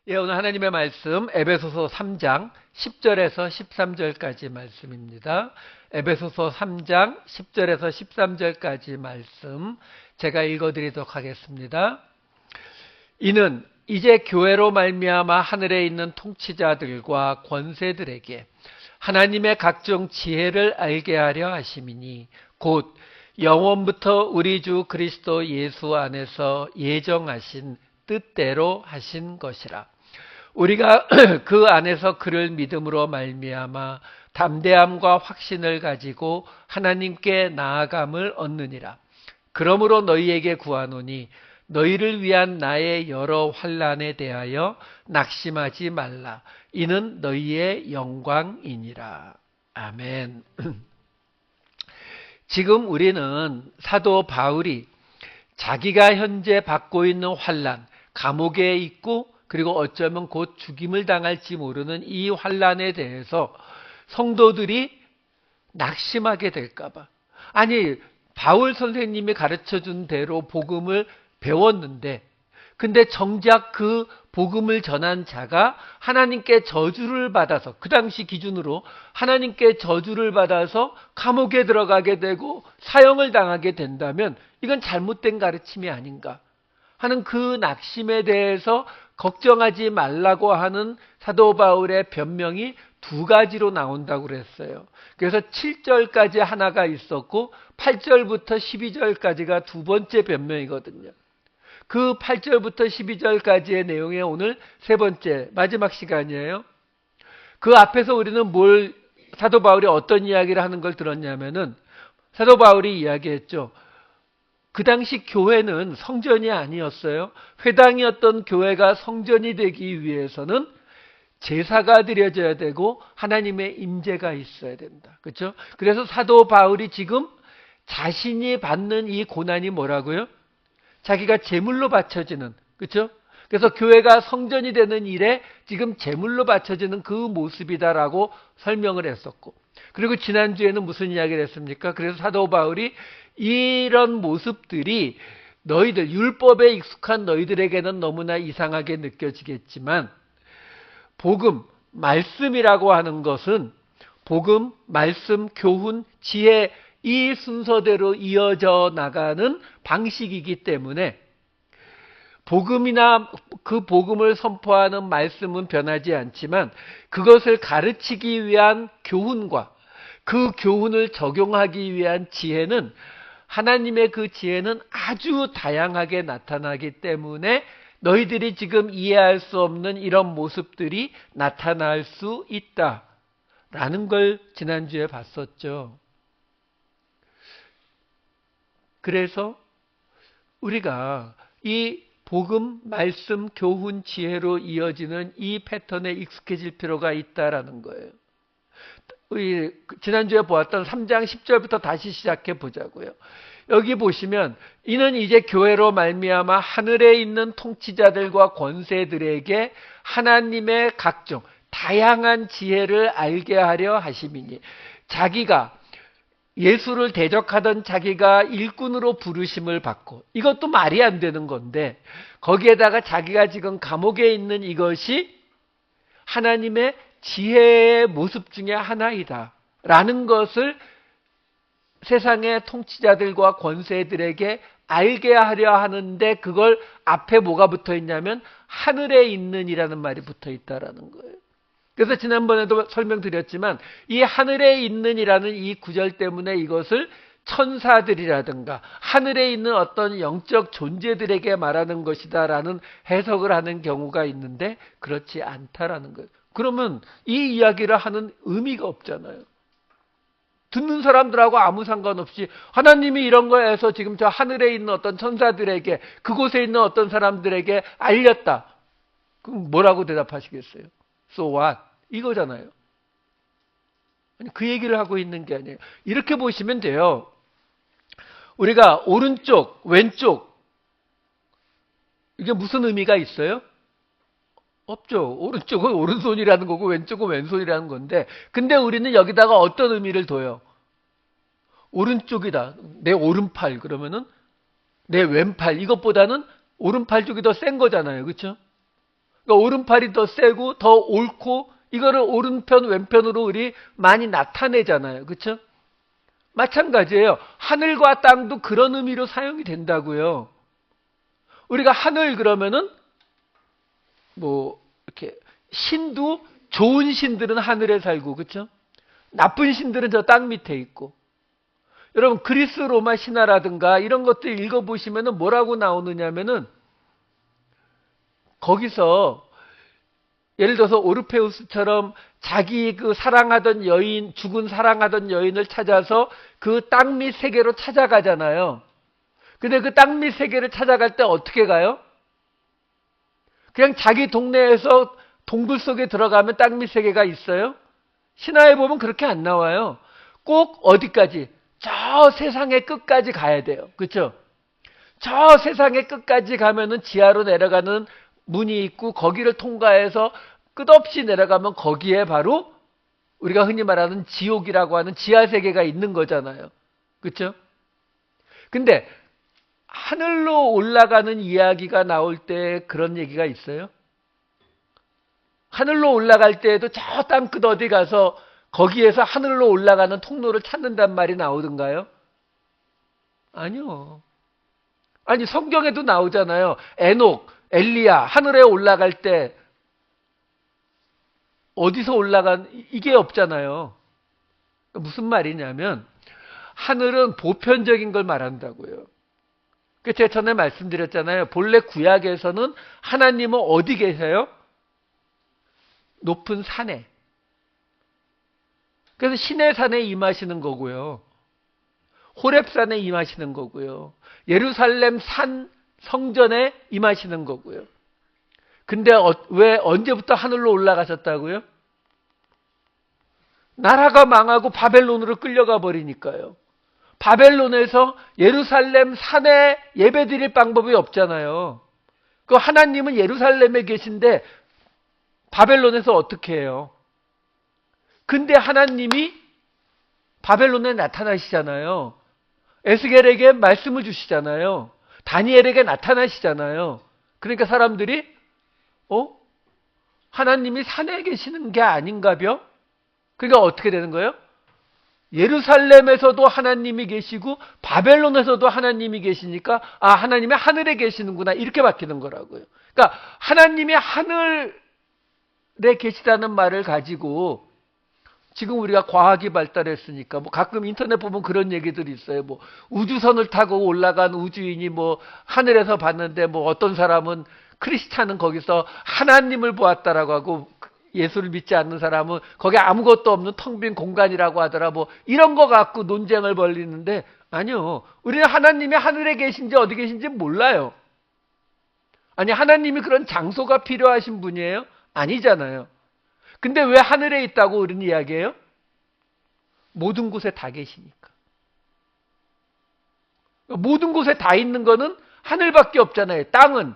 예, 오늘 하나님의 말씀 에베소서 3장 10절에서 13절까지 말씀입니다. 에베소서 3장 10절에서 13절까지 말씀 제가 읽어드리도록 하겠습니다. 이는 이제 교회로 말미암아 하늘에 있는 통치자들과 권세들에게 하나님의 각종 지혜를 알게 하려 하심이니 곧 영원부터 우리 주 그리스도 예수 안에서 예정하신 뜻대로 하신 것이라. 우리가 그 안에서 그를 믿음으로 말미암아 담대함과 확신을 가지고 하나님께 나아감을 얻느니라. 그러므로 너희에게 구하노니 너희를 위한 나의 여러 환난에 대하여 낙심하지 말라. 이는 너희의 영광이니라. 아멘. 지금 우리는 사도 바울이 자기가 현재 받고 있는 환난, 감옥에 있고 그리고 어쩌면 곧 죽임을 당할지 모르는 이 환난에 대해서 성도들이 낙심하게 될까봐. 아니, 바울 선생님이 가르쳐준 대로 복음을 배웠는데 근데 정작 그 복음을 전한 자가 하나님께 저주를 받아서, 그 당시 기준으로 하나님께 저주를 받아서 감옥에 들어가게 되고 사형을 당하게 된다면 이건 잘못된 가르침이 아닌가 하는 그 낙심에 대해서 걱정하지 말라고 하는 사도 바울의 변명이 두 가지로 나온다고 그랬어요. 그래서 7절까지 하나가 있었고 8절부터 12절까지가 두 번째 변명이거든요. 그 8절부터 12절까지의 내용의 오늘 세 번째 마지막 시간이에요. 그 앞에서 우리는 사도 바울이 어떤 이야기를 하는 걸 들었냐면은 사도 바울이 이야기했죠. 그 당시 교회는 성전이 아니었어요. 회당이었던 교회가 성전이 되기 위해서는 제사가 드려져야 되고 하나님의 임재가 있어야 된다. 그렇죠? 그래서 사도 바울이 지금 자신이 받는 이 고난이 뭐라고요? 자기가 제물로 바쳐지는, 그렇죠? 그래서 교회가 성전이 되는 일에 지금 제물로 바쳐지는 그 모습이다라고 설명을 했었고, 그리고 지난주에는 무슨 이야기를 했습니까? 그래서 사도 바울이 이런 모습들이 너희들, 율법에 익숙한 너희들에게는 너무나 이상하게 느껴지겠지만 복음, 말씀이라고 하는 것은 복음, 말씀, 교훈, 지혜, 이 순서대로 이어져 나가는 방식이기 때문에 복음이나 그 복음을 선포하는 말씀은 변하지 않지만 그것을 가르치기 위한 교훈과 그 교훈을 적용하기 위한 지혜는, 하나님의 그 지혜는 아주 다양하게 나타나기 때문에 너희들이 지금 이해할 수 없는 이런 모습들이 나타날 수 있다라는 걸 지난주에 봤었죠. 그래서 우리가 이 복음, 말씀, 교훈, 지혜로 이어지는 이 패턴에 익숙해질 필요가 있다라는 거예요. 지난주에 보았던 3장 10절부터 다시 시작해 보자고요. 여기 보시면 이는 이제 교회로 말미암아 하늘에 있는 통치자들과 권세들에게 하나님의 각종 다양한 지혜를 알게 하려 하심이니, 자기가 예수를 대적하던 자기가 일꾼으로 부르심을 받고, 이것도 말이 안 되는 건데 거기에다가 자기가 지금 감옥에 있는 이것이 하나님의 지혜의 모습 중에 하나이다 라는 것을 세상의 통치자들과 권세들에게 알게 하려 하는데, 그걸 앞에 뭐가 붙어 있냐면 하늘에 있는 이라는 말이 붙어 있다라는 거예요. 그래서 지난번에도 설명드렸지만 이 하늘에 있는 이라는 이 구절 때문에 이것을 천사들이라든가 하늘에 있는 어떤 영적 존재들에게 말하는 것이다라는 해석을 하는 경우가 있는데 그렇지 않다라는 거예요. 그러면 이 이야기를 하는 의미가 없잖아요. 듣는 사람들하고 아무 상관없이 하나님이 이런 거에서 지금 저 하늘에 있는 어떤 천사들에게, 그곳에 있는 어떤 사람들에게 알렸다. 그럼 뭐라고 대답하시겠어요? So what? 이거잖아요. 아니, 그 얘기를 하고 있는 게 아니에요. 이렇게 보시면 돼요. 우리가 오른쪽, 왼쪽, 이게 무슨 의미가 있어요? 없죠. 오른쪽은 오른손이라는 거고 왼쪽은 왼손이라는 건데, 근데 우리는 여기다가 어떤 의미를 둬요? 오른쪽이다. 내 오른팔. 그러면은 내 왼팔. 이것보다는 오른팔 쪽이 더 센 거잖아요. 그렇죠? 그러니까 오른팔이 더 세고 더 옳고 이거를 오른편 왼편으로 우리 많이 나타내잖아요. 그렇죠? 마찬가지예요. 하늘과 땅도 그런 의미로 사용이 된다고요. 우리가 하늘 그러면은 뭐 이렇게 신도 좋은 신들은 하늘에 살고 그렇죠? 나쁜 신들은 저 땅 밑에 있고. 여러분 그리스 로마 신화라든가 이런 것들 읽어보시면은 뭐라고 나오느냐면은 거기서 예를 들어서 오르페우스처럼 자기 그 사랑하던 여인, 죽은 사랑하던 여인을 찾아서 그 땅 밑 세계로 찾아가잖아요. 근데 그 땅 밑 세계를 찾아갈 때 어떻게 가요? 그냥 자기 동네에서 동굴 속에 들어가면 땅 밑 세계가 있어요? 신화에 보면 그렇게 안 나와요. 꼭 어디까지? 저 세상의 끝까지 가야 돼요. 그렇죠? 저 세상의 끝까지 가면은 지하로 내려가는 문이 있고 거기를 통과해서 끝없이 내려가면 거기에 바로 우리가 흔히 말하는 지옥이라고 하는 지하 세계가 있는 거잖아요. 그렇죠? 근데 하늘로 올라가는 이야기가 나올 때 그런 얘기가 있어요? 하늘로 올라갈 때에도 저 땅 끝 어디 가서 거기에서 하늘로 올라가는 통로를 찾는단 말이 나오던가요? 아니요. 아니 성경에도 나오잖아요. 에녹, 엘리야 하늘에 올라갈 때 어디서 올라간 이게 없잖아요. 무슨 말이냐면 하늘은 보편적인 걸 말한다고요. 제가 전에 말씀드렸잖아요. 본래 구약에서는 하나님은 어디 계세요? 높은 산에. 그래서 시내산에 임하시는 거고요. 호렙산에 임하시는 거고요. 예루살렘 산 성전에 임하시는 거고요. 근데 왜 언제부터 하늘로 올라가셨다고요? 나라가 망하고 바벨론으로 끌려가 버리니까요. 바벨론에서 예루살렘 산에 예배드릴 방법이 없잖아요. 그 하나님은 예루살렘에 계신데 바벨론에서 어떻게 해요? 근데 하나님이 바벨론에 나타나시잖아요. 에스겔에게 말씀을 주시잖아요. 다니엘에게 나타나시잖아요. 그러니까 사람들이 하나님이 산에 계시는 게 아닌가벼? 그러니까 어떻게 되는 거예요? 예루살렘에서도 하나님이 계시고 바벨론에서도 하나님이 계시니까 하나님이 하늘에 계시는구나 이렇게 바뀌는 거라고요. 그러니까 하나님이 하늘에 계시다는 말을 가지고 지금 우리가 과학이 발달했으니까 뭐 가끔 인터넷 보면 그런 얘기들이 있어요. 뭐 우주선을 타고 올라간 우주인이 뭐 하늘에서 봤는데 뭐 어떤 사람은 크리스찬은 거기서 하나님을 보았다라고 하고 예수를 믿지 않는 사람은 거기 아무것도 없는 텅 빈 공간이라고 하더라. 뭐 이런 거 갖고 논쟁을 벌이는데 아니요. 우리는 하나님이 하늘에 계신지 어디 계신지 몰라요. 아니 하나님이 그런 장소가 필요하신 분이에요? 아니잖아요. 근데 왜 하늘에 있다고 우리는 이야기해요? 모든 곳에 다 계시니까. 모든 곳에 다 있는 거는 하늘밖에 없잖아요. 땅은.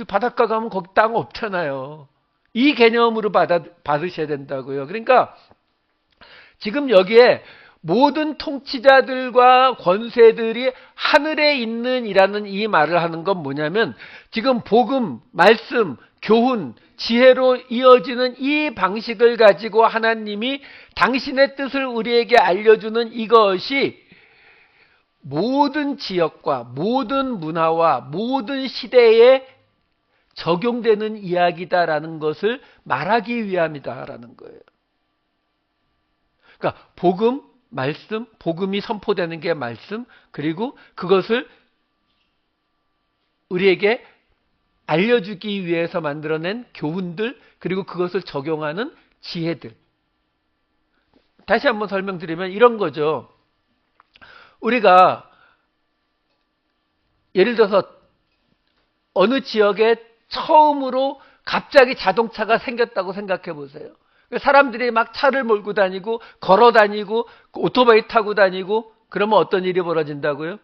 바닷가 가면 거기 땅 없잖아요. 이 개념으로 받으셔야 된다고요. 그러니까 지금 여기에 모든 통치자들과 권세들이 하늘에 있는 이라는 이 말을 하는 건 뭐냐면 지금 복음, 말씀, 교훈, 지혜로 이어지는 이 방식을 가지고 하나님이 당신의 뜻을 우리에게 알려주는 이것이 모든 지역과 모든 문화와 모든 시대에 적용되는 이야기다라는 것을 말하기 위함이다라는 거예요. 그러니까 복음, 말씀, 복음이 선포되는 게 말씀, 그리고 그것을 우리에게 알려주기 위해서 만들어낸 교훈들, 그리고 그것을 적용하는 지혜들. 다시 한번 설명드리면 이런 거죠. 우리가 예를 들어서 어느 지역에 처음으로 갑자기 자동차가 생겼다고 생각해 보세요. 사람들이 막 차를 몰고 다니고 걸어 다니고 오토바이 타고 다니고 그러면 어떤 일이 벌어진다고요?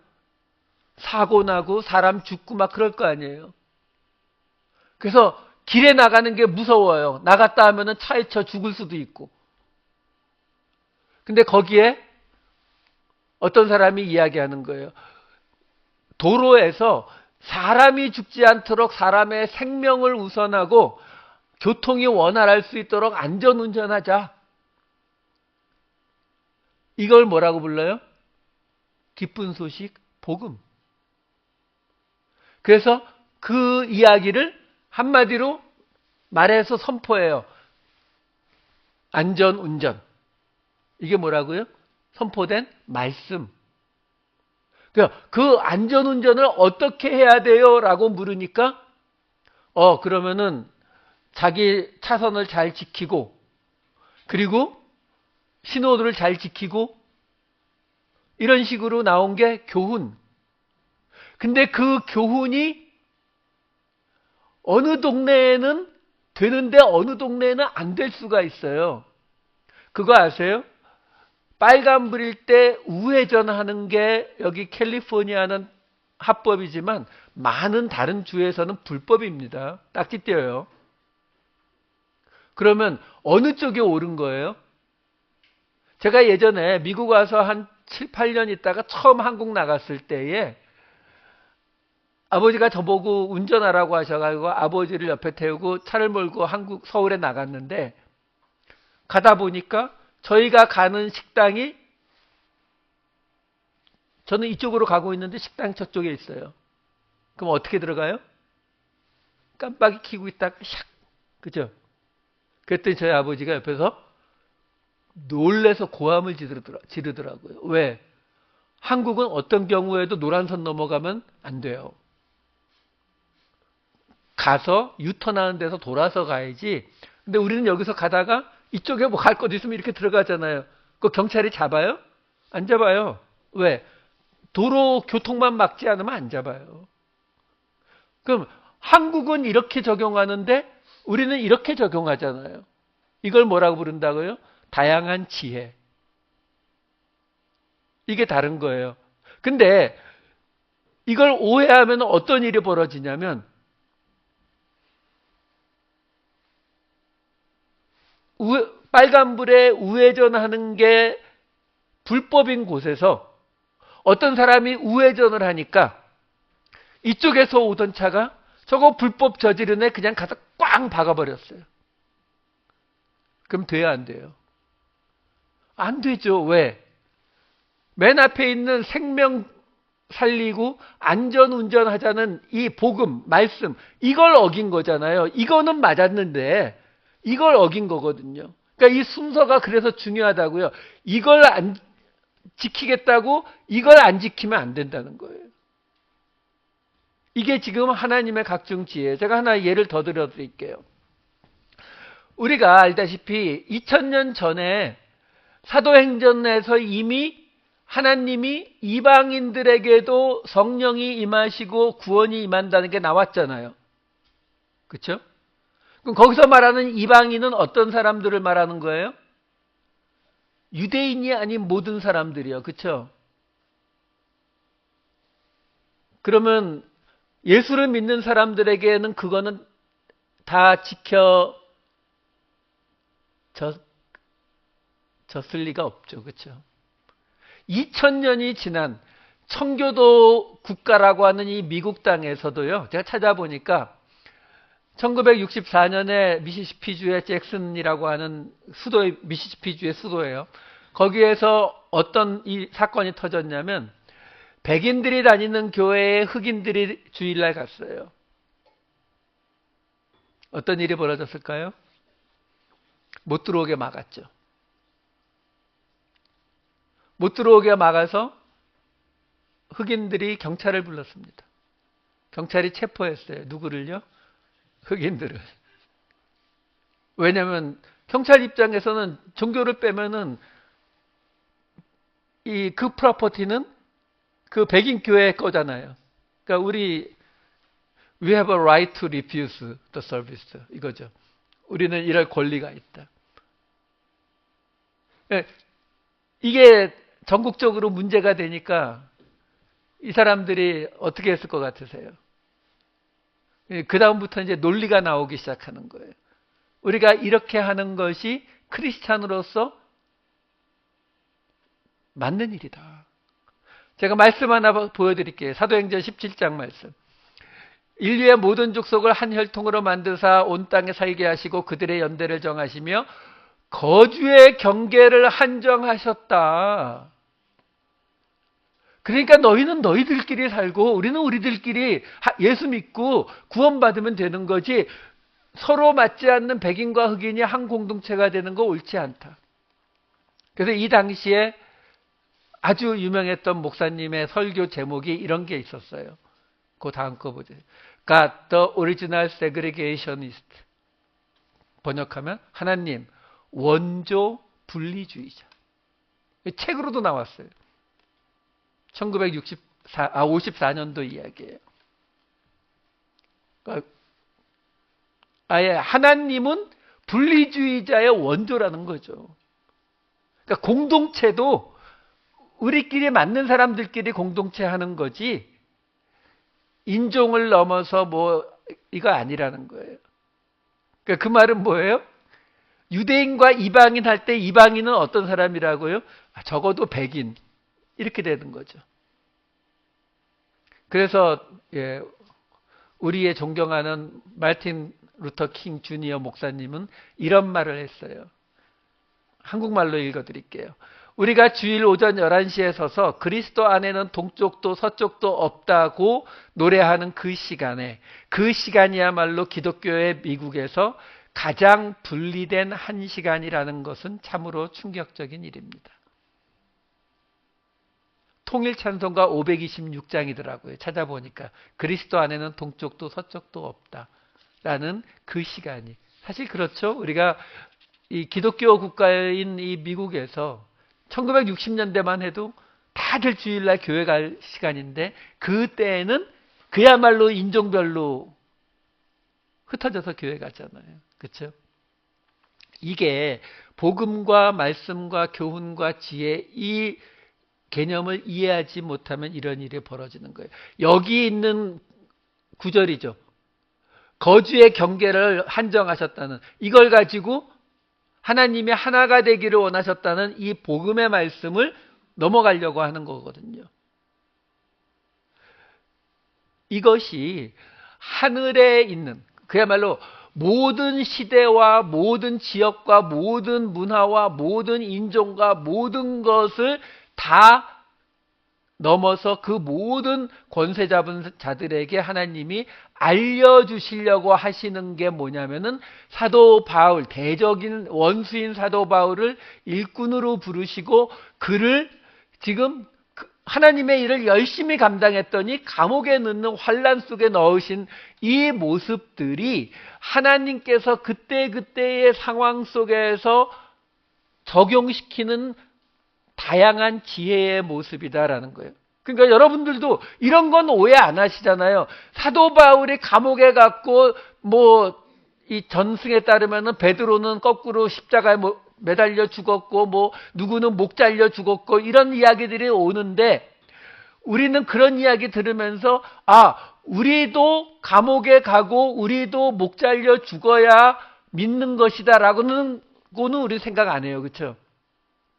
사고 나고 사람 죽고 막 그럴 거 아니에요. 그래서 길에 나가는 게 무서워요. 나갔다 하면은 차에 쳐 죽을 수도 있고. 근데 거기에 어떤 사람이 이야기하는 거예요. 도로에서 사람이 죽지 않도록 사람의 생명을 우선하고 교통이 원활할 수 있도록 안전운전하자. 이걸 뭐라고 불러요? 기쁜 소식, 복음. 그래서 그 이야기를 한마디로 말해서 선포해요. 안전운전. 이게 뭐라고요? 선포된 말씀. 그 안전운전을 어떻게 해야 돼요? 라고 물으니까 그러면은 자기 차선을 잘 지키고 그리고 신호를 잘 지키고 이런 식으로 나온 게 교훈. 근데 그 교훈이 어느 동네에는 되는데 어느 동네에는 안 될 수가 있어요. 그거 아세요? 빨간불일 때 우회전하는 게 여기 캘리포니아는 합법이지만 많은 다른 주에서는 불법입니다. 딱지 떼어요. 그러면 어느 쪽에 옳은 거예요? 제가 예전에 미국 와서 한 7, 8년 있다가 처음 한국 나갔을 때에 아버지가 저보고 운전하라고 하셔가지고 아버지를 옆에 태우고 차를 몰고 서울에 나갔는데 가다 보니까 저희가 가는 식당이 저는 이쪽으로 가고 있는데 식당이 저쪽에 있어요. 그럼 어떻게 들어가요? 깜빡이 켜고 있다가 샥. 그죠? 그랬더니 저희 아버지가 옆에서 놀래서 고함을 지르더라고요. 왜? 한국은 어떤 경우에도 노란선 넘어가면 안 돼요. 가서 유턴하는 데서 돌아서 가야지. 근데 우리는 여기서 가다가 이쪽에 뭐 갈 것 있으면 이렇게 들어가잖아요. 그 경찰이 잡아요? 안 잡아요. 왜? 도로 교통만 막지 않으면 안 잡아요. 그럼 한국은 이렇게 적용하는데 우리는 이렇게 적용하잖아요. 이걸 뭐라고 부른다고요? 다양한 지혜. 이게 다른 거예요. 근데 이걸 오해하면 어떤 일이 벌어지냐면 빨간불에 우회전하는 게 불법인 곳에서 어떤 사람이 우회전을 하니까 이쪽에서 오던 차가 저거 불법 저지른 애 그냥 가서 꽝 박아버렸어요. 그럼 돼야 안 돼요? 안 되죠. 왜? 맨 앞에 있는 생명 살리고 안전운전하자는 이 복음, 말씀, 이걸 어긴 거잖아요. 이거는 맞았는데 이걸 어긴 거거든요. 그러니까 이 순서가 그래서 중요하다고요. 이걸 안 지키겠다고 이걸 안 지키면 안 된다는 거예요. 이게 지금 하나님의 각종 지혜. 제가 하나 예를 더 들어드릴게요. 우리가 알다시피 2000년 전에 사도행전에서 이미 하나님이 이방인들에게도 성령이 임하시고 구원이 임한다는 게 나왔잖아요. 그렇죠? 그럼 거기서 말하는 이방인은 어떤 사람들을 말하는 거예요? 유대인이 아닌 모든 사람들이요. 그렇죠? 그러면 예수를 믿는 사람들에게는 그거는 다 졌을 리가 없죠. 그렇죠? 2000년이 지난 청교도 국가라고 하는 이 미국 땅에서도요. 제가 찾아보니까 1964년에 미시시피주의 잭슨이라고 하는 미시시피주의 수도예요. 거기에서 어떤 이 사건이 터졌냐면 백인들이 다니는 교회에 흑인들이 주일날 갔어요. 어떤 일이 벌어졌을까요? 못 들어오게 막았죠. 못 들어오게 막아서 흑인들이 경찰을 불렀습니다. 경찰이 체포했어요. 누구를요? 흑인들을. 왜냐하면 경찰 입장에서는 종교를 빼면은 그 프로퍼티는 그 백인 교회 거잖아요. 그러니까 we have a right to refuse the service. 이거죠. 우리는 이럴 권리가 있다. 이게 전국적으로 문제가 되니까 이 사람들이 어떻게 했을 것 같으세요? 그 다음부터 이제 논리가 나오기 시작하는 거예요. 우리가 이렇게 하는 것이 크리스찬으로서 맞는 일이다. 제가 말씀 하나 보여드릴게요. 사도행전 17장 말씀. 인류의 모든 족속을 한 혈통으로 만드사 온 땅에 살게 하시고 그들의 연대를 정하시며 거주의 경계를 한정하셨다. 그러니까 너희는 너희들끼리 살고 우리는 우리들끼리 예수 믿고 구원받으면 되는 거지, 서로 맞지 않는 백인과 흑인이 한 공동체가 되는 거 옳지 않다. 그래서 이 당시에 아주 유명했던 목사님의 설교 제목이 이런 게 있었어요. 그 다음 거 보세요. God, the original segregationist. 번역하면 하나님, 원조 분리주의자. 책으로도 나왔어요. 54년도 이야기예요. 그러니까 아예 하나님은 분리주의자의 원조라는 거죠. 그러니까 공동체도 우리끼리 맞는 사람들끼리 공동체 하는 거지, 인종을 넘어서 뭐 이거 아니라는 거예요. 그러니까 그 말은 뭐예요? 유대인과 이방인 할 때 이방인은 어떤 사람이라고요? 적어도 백인, 이렇게 되는 거죠. 그래서 우리의 존경하는 마틴 루터 킹 주니어 목사님은 이런 말을 했어요. 한국말로 읽어드릴게요. 우리가 주일 오전 11시에 서서 그리스도 안에는 동쪽도 서쪽도 없다고 노래하는 그 시간에, 그 시간이야말로 기독교의 미국에서 가장 분리된 한 시간이라는 것은 참으로 충격적인 일입니다. 통일찬송가 526장이더라고요. 찾아보니까 그리스도 안에는 동쪽도 서쪽도 없다라는 그 시간이, 사실 그렇죠. 우리가 이 기독교 국가인 이 미국에서 1960년대만 해도 다들 주일날 교회 갈 시간인데, 그때에는 그야말로 인종별로 흩어져서 교회 가잖아요. 그렇죠? 이게 복음과 말씀과 교훈과 지혜, 이 개념을 이해하지 못하면 이런 일이 벌어지는 거예요. 여기 있는 구절이죠. 거주의 경계를 한정하셨다는, 이걸 가지고 하나님이 하나가 되기를 원하셨다는 이 복음의 말씀을 넘어가려고 하는 거거든요. 이것이 하늘에 있는, 그야말로 모든 시대와 모든 지역과 모든 문화와 모든 인종과 모든 것을 다 넘어서 그 모든 권세 잡은 자들에게 하나님이 알려주시려고 하시는 게 뭐냐면은, 사도 바울, 대적인 원수인 사도 바울을 일꾼으로 부르시고 그를 지금 하나님의 일을 열심히 감당했더니 감옥에 넣는 환난 속에 넣으신 이 모습들이 하나님께서 그때그때의 상황 속에서 적용시키는 다양한 지혜의 모습이다라는 거예요. 그러니까 여러분들도 이런 건 오해 안 하시잖아요. 사도 바울이 감옥에 갔고 이 전승에 따르면은 베드로는 거꾸로 십자가에 매달려 죽었고 누구는 목 잘려 죽었고 이런 이야기들이 오는데, 우리는 그런 이야기 들으면서 우리도 감옥에 가고 우리도 목 잘려 죽어야 믿는 것이다라고는 우리 생각 안 해요. 그렇죠?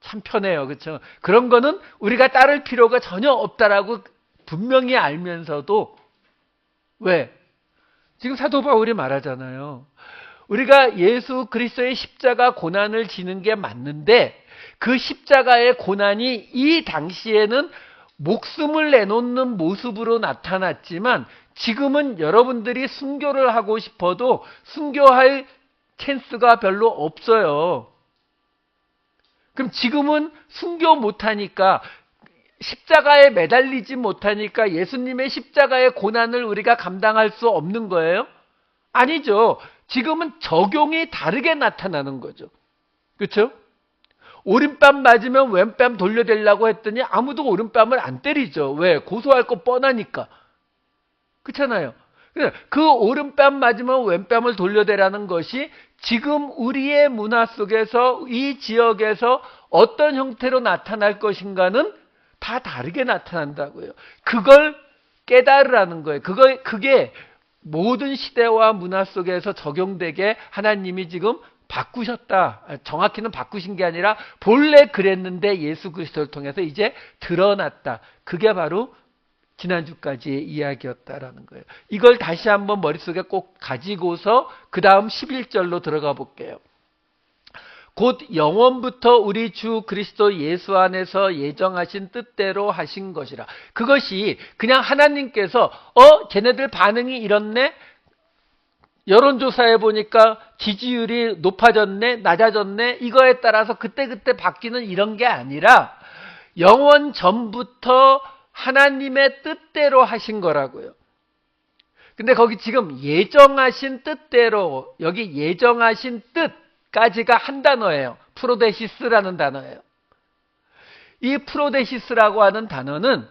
참 편해요. 그렇죠? 그런 거는 우리가 따를 필요가 전혀 없다라고 분명히 알면서도, 왜? 지금 사도 바울이 말하잖아요. 우리가 예수 그리스도의 십자가 고난을 지는 게 맞는데, 그 십자가의 고난이 이 당시에는 목숨을 내놓는 모습으로 나타났지만, 지금은 여러분들이 순교를 하고 싶어도 순교할 찬스가 별로 없어요. 그럼 지금은 순교 못하니까, 십자가에 매달리지 못하니까 예수님의 십자가의 고난을 우리가 감당할 수 없는 거예요? 아니죠. 지금은 적용이 다르게 나타나는 거죠. 그렇죠? 오른뺨 맞으면 왼뺨 돌려대려고 했더니 아무도 오른뺨을 안 때리죠. 왜? 고소할 거 뻔하니까. 그렇잖아요. 그 오른뺨 맞으면 왼뺨을 돌려대라는 것이 지금 우리의 문화 속에서 이 지역에서 어떤 형태로 나타날 것인가는 다 다르게 나타난다고요. 그걸 깨달으라는 거예요. 그게 모든 시대와 문화 속에서 적용되게 하나님이 지금 바꾸셨다. 정확히는 바꾸신 게 아니라 본래 그랬는데 예수 그리스도를 통해서 이제 드러났다. 그게 바로 지난주까지의 이야기였다라는 거예요. 이걸 다시 한번 머릿속에 꼭 가지고서 그 다음 11절로 들어가 볼게요. 곧 영원부터 우리 주 그리스도 예수 안에서 예정하신 뜻대로 하신 것이라. 그것이 그냥 하나님께서 쟤네들 반응이 이렇네? 여론조사해 보니까 지지율이 높아졌네? 낮아졌네? 이거에 따라서 그때그때 바뀌는 이런 게 아니라 영원 전부터 하나님의 뜻대로 하신 거라고요. 근데 거기 지금 예정하신 뜻대로, 여기 예정하신 뜻까지가 한 단어예요. 프로데시스라는 단어예요. 이 프로데시스라고 하는 단어는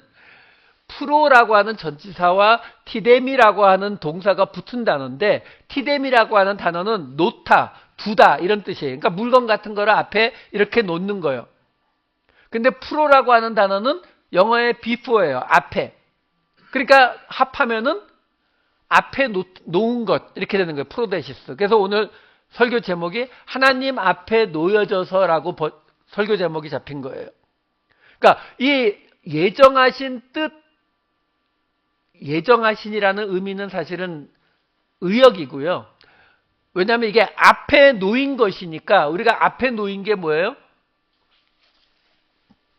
프로라고 하는 전치사와 티데미라고 하는 동사가 붙은 단어인데, 티데미라고 하는 단어는 놓다, 두다 이런 뜻이에요. 그러니까 물건 같은 거를 앞에 이렇게 놓는 거예요. 근데 프로라고 하는 단어는 영어의 before예요. 앞에. 그러니까 합하면은 앞에 놓은 것 이렇게 되는 거예요. 프로데시스. 그래서 오늘 설교 제목이 하나님 앞에 놓여져서라고 설교 제목이 잡힌 거예요. 그러니까 이 예정하신 뜻, 예정하신이라는 의미는 사실은 의역이고요. 왜냐하면 이게 앞에 놓인 것이니까, 우리가 앞에 놓인 게 뭐예요?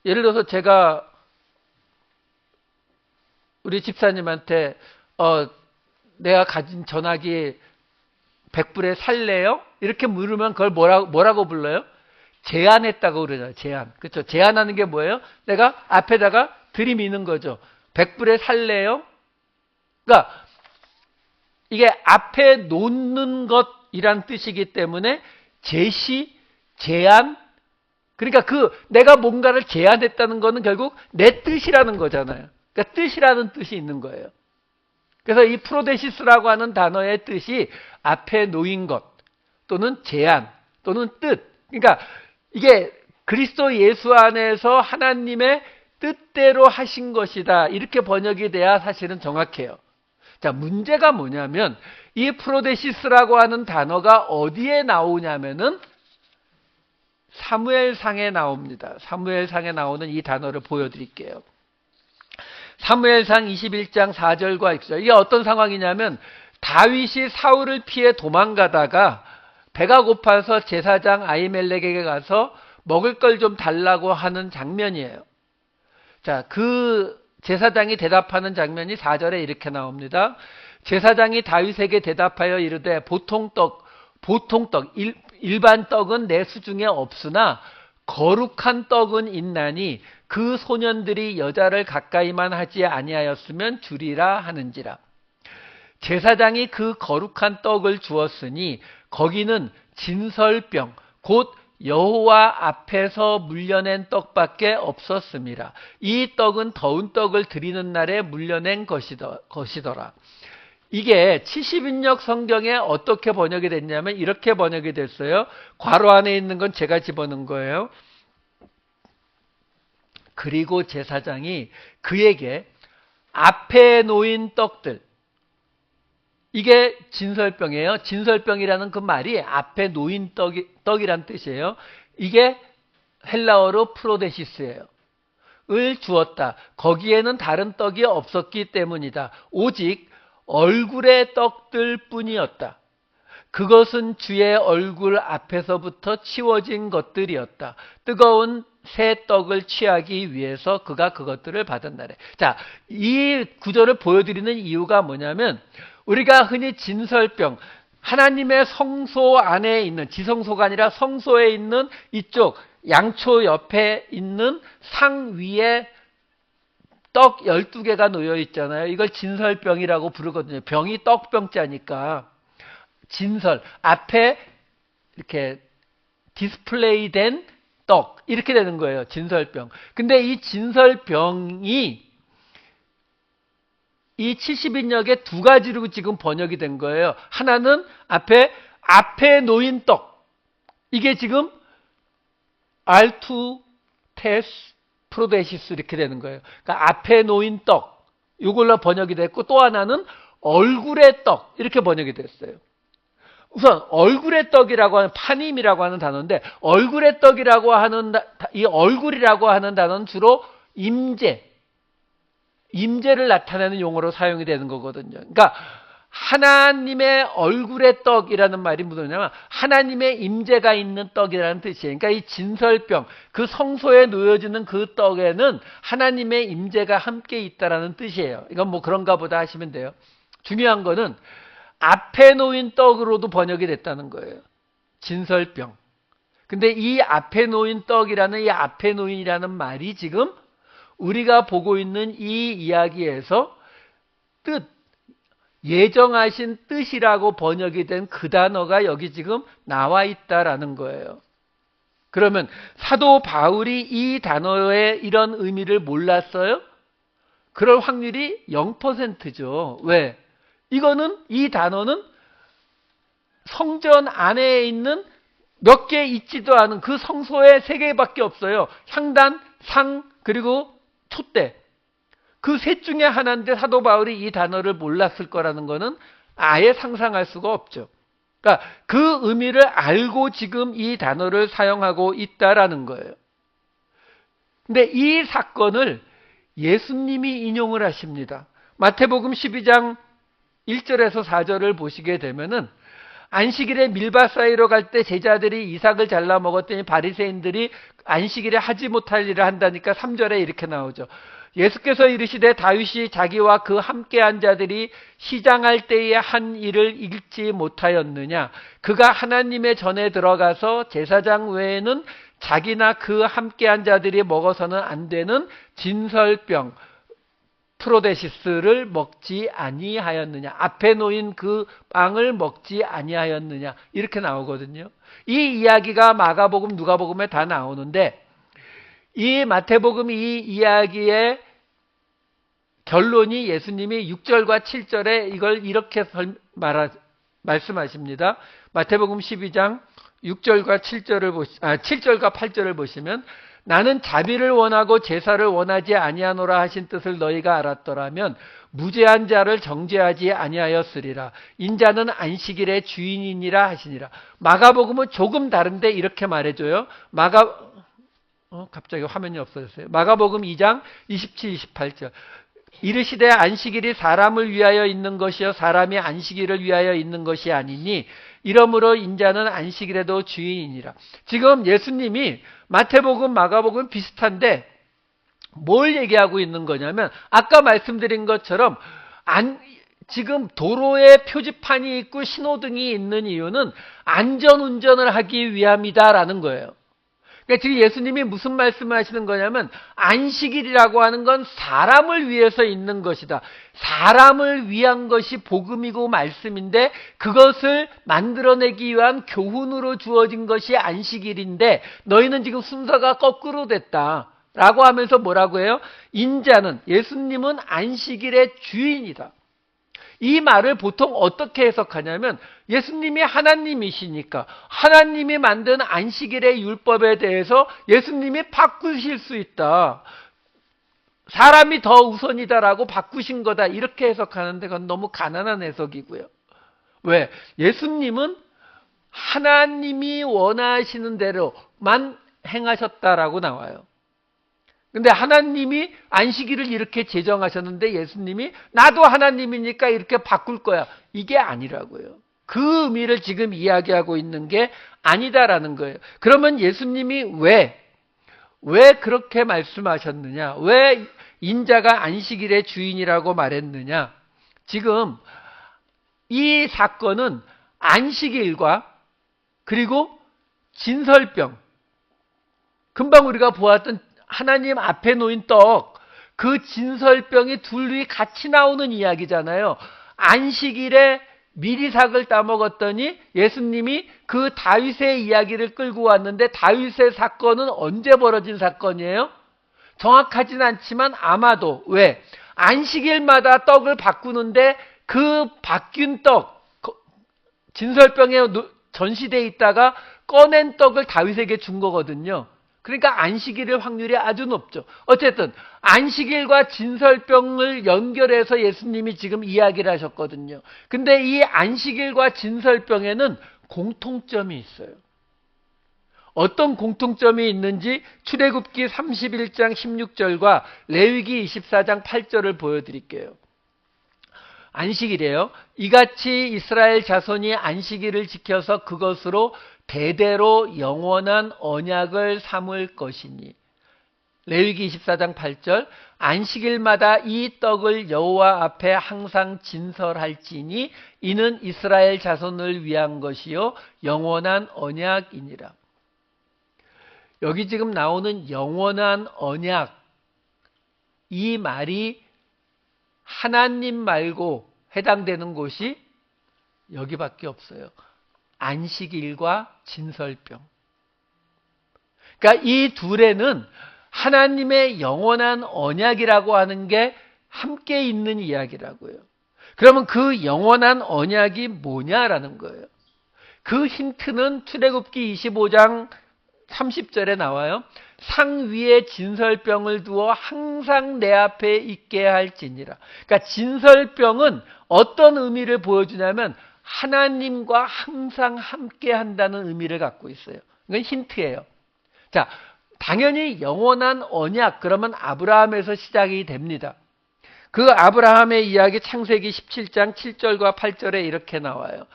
예를 들어서 제가 우리 집사님한테 내가 가진 전화기 100불에 살래요? 이렇게 물으면 그걸 뭐라고 불러요? 제안했다고 그러잖아요. 제안. 그렇죠? 제안하는 게 뭐예요? 내가 앞에다가 들이미는 거죠. 100불에 살래요? 그러니까 이게 앞에 놓는 것이란 뜻이기 때문에 제시, 제안, 그러니까 내가 뭔가를 제안했다는 거는 결국 내 뜻이라는 거잖아요. 그러니까 뜻이라는 뜻이 있는 거예요. 그래서 이 프로데시스라고 하는 단어의 뜻이 앞에 놓인 것 또는 제안 또는 뜻. 그러니까 이게 그리스도 예수 안에서 하나님의 뜻대로 하신 것이다. 이렇게 번역이 돼야 사실은 정확해요. 자, 문제가 뭐냐면 이 프로데시스라고 하는 단어가 어디에 나오냐면은 사무엘상에 나옵니다. 사무엘상에 나오는 이 단어를 보여드릴게요. 사무엘상 21장 4절과 6절. 이게 어떤 상황이냐면 다윗이 사울을 피해 도망가다가 배가 고파서 제사장 아히멜렉에게 가서 먹을 걸 좀 달라고 하는 장면이에요. 자, 그 제사장이 대답하는 장면이 4절에 이렇게 나옵니다. 제사장이 다윗에게 대답하여 이르되 보통 떡, 일반 떡은 내 수중에 없으나 거룩한 떡은 있나니 그 소년들이 여자를 가까이만 하지 아니하였으면 주리라 하는지라. 제사장이 그 거룩한 떡을 주었으니 거기는 진설병 곧 여호와 앞에서 물려낸 떡밖에 없었습니다. 이 떡은 더운 떡을 드리는 날에 물려낸 것이더라. 이게 70인역 성경에 어떻게 번역이 됐냐면 이렇게 번역이 됐어요. 괄호 안에 있는 건 제가 집어넣은 거예요. 그리고 제사장이 그에게 앞에 놓인 떡들, 이게 진설병이에요. 진설병이라는 그 말이 앞에 놓인 떡이란 뜻이에요. 이게 헬라어로 프로데시스예요. 을 주었다. 거기에는 다른 떡이 없었기 때문이다. 오직 얼굴의 떡들 뿐이었다. 그것은 주의 얼굴 앞에서부터 치워진 것들이었다. 뜨거운 새 떡을 취하기 위해서 그가 그것들을 받은 날에. 자, 이 구절을 보여드리는 이유가 뭐냐면 우리가 흔히 진설병, 하나님의 성소 안에 있는, 지성소가 아니라 성소에 있는 이쪽 양초 옆에 있는 상 위에 떡 12개가 놓여 있잖아요. 이걸 진설병이라고 부르거든요. 병이 떡병자니까. 진설, 앞에 이렇게 디스플레이 된 떡, 이렇게 되는 거예요. 진설병. 근데 이 진설병이 이 70인역에 두 가지로 지금 번역이 된 거예요. 하나는 앞에 놓인 떡. 이게 지금 알투 테스 프로데시스 이렇게 되는 거예요. 그러니까 앞에 놓인 떡. 이걸로 번역이 됐고 또 하나는 얼굴의 떡. 이렇게 번역이 됐어요. 우선 얼굴의 떡이라고 하는 파님이라고 하는 단어인데 얼굴의 떡이라고 하는 이 얼굴이라고 하는 단어는 주로 임재, 임재를 나타내는 용어로 사용이 되는 거거든요. 그러니까 하나님의 얼굴의 떡이라는 말이 뭐냐면 하나님의 임재가 있는 떡이라는 뜻이에요. 그러니까 이 진설병, 그 성소에 놓여지는 그 떡에는 하나님의 임재가 함께 있다라는 뜻이에요. 이건 뭐 그런가 보다 하시면 돼요. 중요한 거는 앞에 놓인 떡으로도 번역이 됐다는 거예요. 진설병. 근데 이 앞에 놓인 떡이라는 이 앞에 놓인이라는 말이 지금 우리가 보고 있는 이 이야기에서 뜻, 예정하신 뜻이라고 번역이 된 그 단어가 여기 지금 나와 있다라는 거예요. 그러면 사도 바울이 이 단어의 이런 의미를 몰랐어요? 그럴 확률이 0%죠. 왜? 이 단어는 성전 안에 있는 몇 개 있지도 않은 그 성소에 3개밖에 없어요. 향단, 상, 그리고 촛대. 그 셋 중에 하나인데 사도 바울이 이 단어를 몰랐을 거라는 거는 아예 상상할 수가 없죠. 그러니까 그 의미를 알고 지금 이 단어를 사용하고 있다라는 거예요. 근데 이 사건을 예수님이 인용을 하십니다. 마태복음 12장 1절에서 4절을 보시게 되면은 안식일에 밀밭 사이로 갈 때 제자들이 이삭을 잘라 먹었더니 바리새인들이 안식일에 하지 못할 일을 한다니까 3절에 이렇게 나오죠. 예수께서 이르시되 다윗이 자기와 그 함께한 자들이 시장할 때에 한 일을 읽지 못하였느냐. 그가 하나님의 전에 들어가서 제사장 외에는 자기나 그 함께한 자들이 먹어서는 안 되는 진설병 프로데시스를 먹지 아니하였느냐. 앞에 놓인 그 빵을 먹지 아니하였느냐. 이렇게 나오거든요. 이 이야기가 마가복음, 누가복음에 다 나오는데 이 마태복음 이 이야기의 결론이 예수님이 6절과 7절에 이걸 이렇게 말씀하십니다. 마태복음 12장 6절과 7절과 8절을 보시면 나는 자비를 원하고 제사를 원하지 아니하노라 하신 뜻을 너희가 알았더라면 무죄한 자를 정죄하지 아니하였으리라. 인자는 안식일의 주인이니라 하시니라. 마가복음은 조금 다른데 이렇게 말해줘요. 갑자기 화면이 없어졌어요. 마가복음 2장 27, 28절. 이르시되 안식일이 사람을 위하여 있는 것이요 사람이 안식일을 위하여 있는 것이 아니니 이러므로 인자는 안식일에도 주인이니라. 지금 예수님이 마태복음, 마가복음 비슷한데 뭘 얘기하고 있는 거냐면 아까 말씀드린 것처럼 지금 도로에 표지판이 있고 신호등이 있는 이유는 안전운전을 하기 위함이다라는 거예요. 그러니까 지금 예수님이 무슨 말씀을 하시는 거냐면 안식일이라고 하는 건 사람을 위해서 있는 것이다. 사람을 위한 것이 복음이고 말씀인데 그것을 만들어내기 위한 교훈으로 주어진 것이 안식일인데 너희는 지금 순서가 거꾸로 됐다. 라고 하면서 뭐라고 해요? 인자는, 예수님은 안식일의 주인이다. 이 말을 보통 어떻게 해석하냐면 예수님이 하나님이시니까 하나님이 만든 안식일의 율법에 대해서 예수님이 바꾸실 수 있다. 사람이 더 우선이다라고 바꾸신 거다. 이렇게 해석하는데 그건 너무 가난한 해석이고요. 왜? 예수님은 하나님이 원하시는 대로만 행하셨다라고 나와요. 근데 하나님이 안식일을 이렇게 제정하셨는데 예수님이 나도 하나님이니까 이렇게 바꿀 거야. 이게 아니라고요. 그 의미를 지금 이야기하고 있는 게 아니다라는 거예요. 그러면 예수님이 왜 그렇게 말씀하셨느냐? 왜 인자가 안식일의 주인이라고 말했느냐? 지금 이 사건은 안식일과 그리고 진설병, 금방 우리가 보았던 하나님 앞에 놓인 떡, 그 진설병이 둘이 같이 나오는 이야기잖아요. 안식일에 미리삭을 따먹었더니 예수님이 그 다윗의 이야기를 끌고 왔는데 다윗의 사건은 언제 벌어진 사건이에요? 정확하진 않지만 아마도 왜? 안식일마다 떡을 바꾸는데 그 바뀐 떡, 진설병에 전시되어 있다가 꺼낸 떡을 다윗에게 준 거거든요. 그러니까 안식일의 확률이 아주 높죠. 어쨌든 안식일과 진설병을 연결해서 예수님이 지금 이야기를 하셨거든요. 근데 이 안식일과 진설병에는 공통점이 있어요. 어떤 공통점이 있는지 출애굽기 31장 16절과 레위기 24장 8절을 보여드릴게요. 안식일이에요. 이같이 이스라엘 자손이 안식일을 지켜서 그것으로 대대로 영원한 언약을 삼을 것이니. 레위기 24장 8절 안식일마다 이 떡을 여호와 앞에 항상 진설할지니 이는 이스라엘 자손을 위한 것이요 영원한 언약이니라. 여기 지금 나오는 영원한 언약, 이 말이 하나님 말고 해당되는 곳이 여기밖에 없어요. 안식일과 진설병. 그러니까 이 둘에는 하나님의 영원한 언약이라고 하는 게 함께 있는 이야기라고요. 그러면 그 영원한 언약이 뭐냐라는 거예요. 그 힌트는 출애굽기 25장 30절에 나와요. 상 위에 진설병을 두어 항상 내 앞에 있게 할지니라. 그러니까 진설병은 어떤 의미를 보여주냐면 하나님과 항상 함께 한다는 의미를 갖고 있어요. 이건 힌트예요. 자, 당연히 영원한 언약, 그러면 아브라함에서 시작이 됩니다. 그 아브라함의 이야기 창세기 17장 7절과 8절에 이렇게 나와요.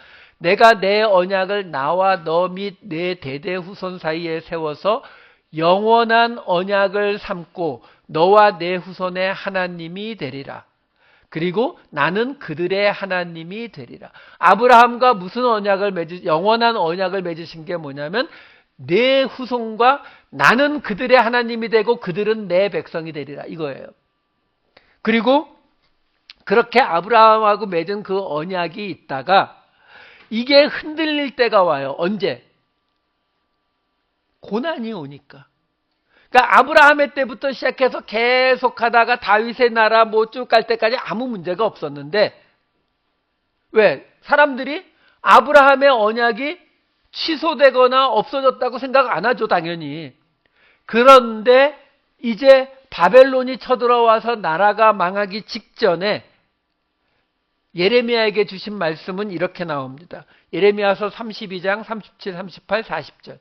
내가 내 언약을 나와 너 및 내 대대 후손 사이에 세워서 영원한 언약을 삼고 너와 내 후손의 하나님이 되리라. 그리고 나는 그들의 하나님이 되리라. 아브라함과 무슨 언약을 영원한 언약을 맺으신 게 뭐냐면 내 후손과 나는 그들의 하나님이 되고 그들은 내 백성이 되리라 이거예요. 그리고 그렇게 아브라함하고 맺은 그 언약이 있다가 이게 흔들릴 때가 와요. 언제? 고난이 오니까. 그러니까 아브라함의 때부터 시작해서 계속 하다가 다윗의 나라 뭐 쭉 갈 때까지 아무 문제가 없었는데 왜? 사람들이 아브라함의 언약이 취소되거나 없어졌다고 생각 안 하죠, 당연히. 그런데 이제 바벨론이 쳐들어와서 나라가 망하기 직전에 예레미야에게 주신 말씀은 이렇게 나옵니다. 예레미야서 32장 37, 38, 40절.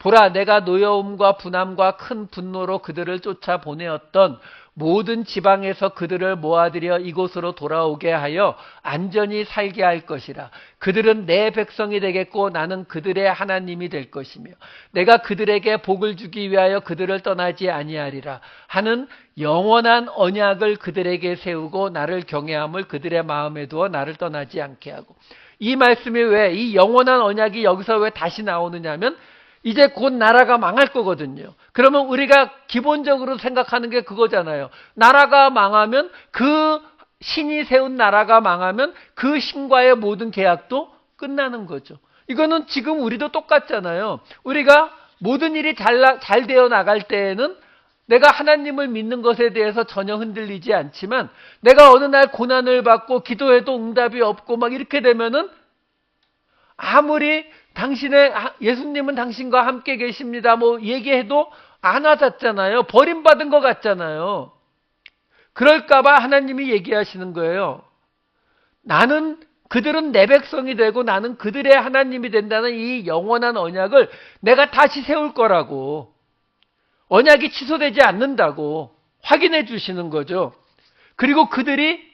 보라, 내가 노여움과 분함과 큰 분노로 그들을 쫓아 보내었던 모든 지방에서 그들을 모아들여 이곳으로 돌아오게 하여 안전히 살게 할 것이라. 그들은 내 백성이 되겠고 나는 그들의 하나님이 될 것이며 내가 그들에게 복을 주기 위하여 그들을 떠나지 아니하리라 하는 영원한 언약을 그들에게 세우고 나를 경외함을 그들의 마음에 두어 나를 떠나지 않게 하고. 이 말씀이 왜, 이 영원한 언약이 여기서 왜 다시 나오느냐면 이제 곧 나라가 망할 거거든요. 그러면 우리가 기본적으로 생각하는 게 그거잖아요. 나라가 망하면 그 신이 세운 나라가 망하면 그 신과의 모든 계약도 끝나는 거죠. 이거는 지금 우리도 똑같잖아요. 우리가 모든 일이 잘 되어 나갈 때에는 내가 하나님을 믿는 것에 대해서 전혀 흔들리지 않지만 내가 어느 날 고난을 받고 기도해도 응답이 없고 막 이렇게 되면은 아무리 예수님은 당신과 함께 계십니다 뭐 얘기해도 안 와닿잖아요. 버림받은 것 같잖아요. 그럴까봐 하나님이 얘기하시는 거예요. 그들은 내 백성이 되고 나는 그들의 하나님이 된다는 이 영원한 언약을 내가 다시 세울 거라고. 언약이 취소되지 않는다고 확인해 주시는 거죠. 그리고 그들이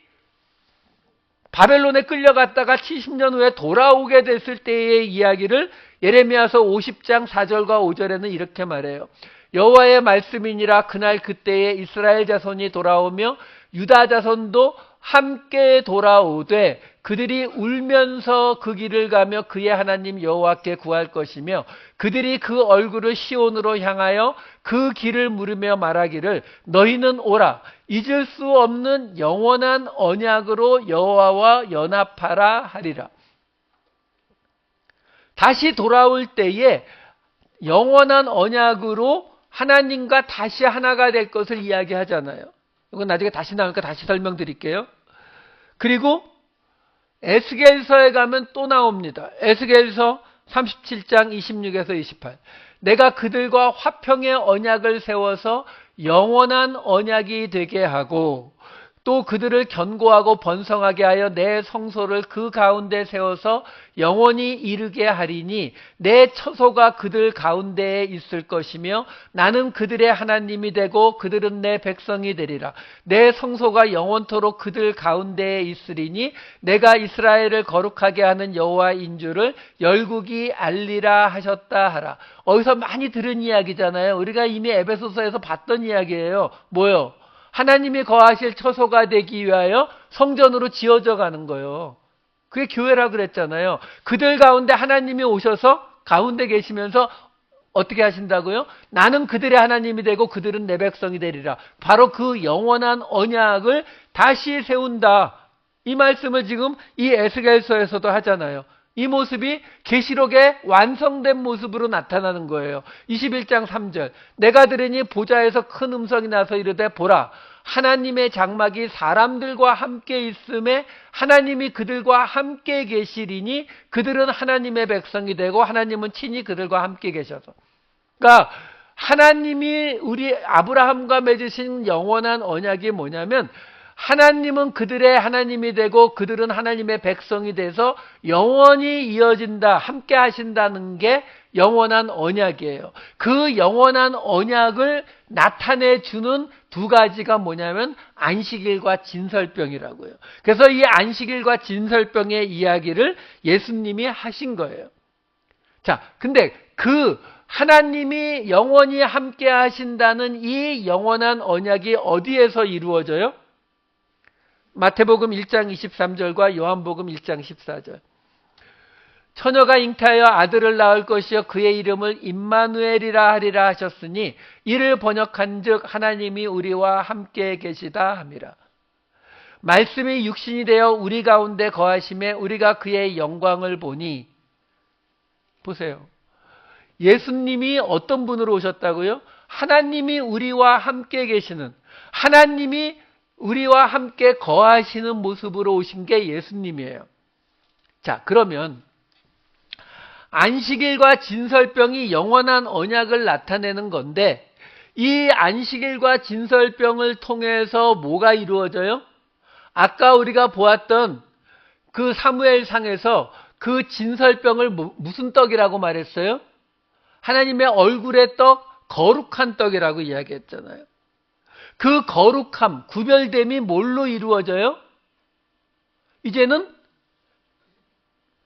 바벨론에 끌려갔다가 70년 후에 돌아오게 됐을 때의 이야기를 예레미야서 50장 4절과 5절에는 이렇게 말해요. 여호와의 말씀이니라 그날 그때에 이스라엘 자손이 돌아오며 유다 자손도 함께 돌아오되 그들이 울면서 그 길을 가며 그의 하나님 여호와께 구할 것이며 그들이 그 얼굴을 시온으로 향하여 그 길을 물으며 말하기를 너희는 오라 잊을 수 없는 영원한 언약으로 여호와와 연합하라 하리라. 다시 돌아올 때에 영원한 언약으로 하나님과 다시 하나가 될 것을 이야기하잖아요. 이건 나중에 다시 나오니까 다시 설명드릴게요. 그리고 에스겔서에 가면 또 나옵니다. 에스겔서 37장 26에서 28. 내가 그들과 화평의 언약을 세워서 영원한 언약이 되게 하고 또 그들을 견고하고 번성하게 하여 내 성소를 그 가운데 세워서 영원히 이르게 하리니 내 처소가 그들 가운데에 있을 것이며 나는 그들의 하나님이 되고 그들은 내 백성이 되리라. 내 성소가 영원토록 그들 가운데에 있으리니 내가 이스라엘을 거룩하게 하는 여호와인 줄을 열국이 알리라 하셨다 하라. 어디서 많이 들은 이야기잖아요. 우리가 이미 에베소서에서 봤던 이야기예요. 뭐요? 하나님이 거하실 처소가 되기 위하여 성전으로 지어져 가는 거예요. 그게 교회라고 그랬잖아요. 그들 가운데 하나님이 오셔서 가운데 계시면서 어떻게 하신다고요? 나는 그들의 하나님이 되고 그들은 내 백성이 되리라. 바로 그 영원한 언약을 다시 세운다. 이 말씀을 지금 이 에스겔서에서도 하잖아요. 이 모습이 계시록의 완성된 모습으로 나타나는 거예요. 21장 3절. 내가 들으니 보좌에서 큰 음성이 나서 이르되 보라, 하나님의 장막이 사람들과 함께 있음에 하나님이 그들과 함께 계시리니 그들은 하나님의 백성이 되고 하나님은 친히 그들과 함께 계셔서. 그러니까 하나님이 우리 아브라함과 맺으신 영원한 언약이 뭐냐면 하나님은 그들의 하나님이 되고 그들은 하나님의 백성이 돼서 영원히 이어진다, 함께 하신다는 게 영원한 언약이에요. 그 영원한 언약을 나타내 주는 두 가지가 뭐냐면 안식일과 진설병이라고요. 그래서 이 안식일과 진설병의 이야기를 예수님이 하신 거예요. 자, 근데 그 하나님이 영원히 함께 하신다는 이 영원한 언약이 어디에서 이루어져요? 마태복음 1장 23절과 요한복음 1장 14절. 처녀가 잉태하여 아들을 낳을 것이요 그의 이름을 임마누엘이라 하리라 하셨으니 이를 번역한즉 하나님이 우리와 함께 계시다 함이라. 말씀이 육신이 되어 우리 가운데 거하심에 우리가 그의 영광을 보니. 보세요. 예수님이 어떤 분으로 오셨다고요? 하나님이 우리와 함께 계시는, 하나님이 우리와 함께 거하시는 모습으로 오신 게 예수님이에요. 자, 그러면 안식일과 진설병이 영원한 언약을 나타내는 건데 이 안식일과 진설병을 통해서 뭐가 이루어져요? 아까 우리가 보았던 그 사무엘상에서 그 진설병을 무슨 떡이라고 말했어요? 하나님의 얼굴의 떡, 거룩한 떡이라고 이야기했잖아요. 그 거룩함, 구별됨이 뭘로 이루어져요? 이제는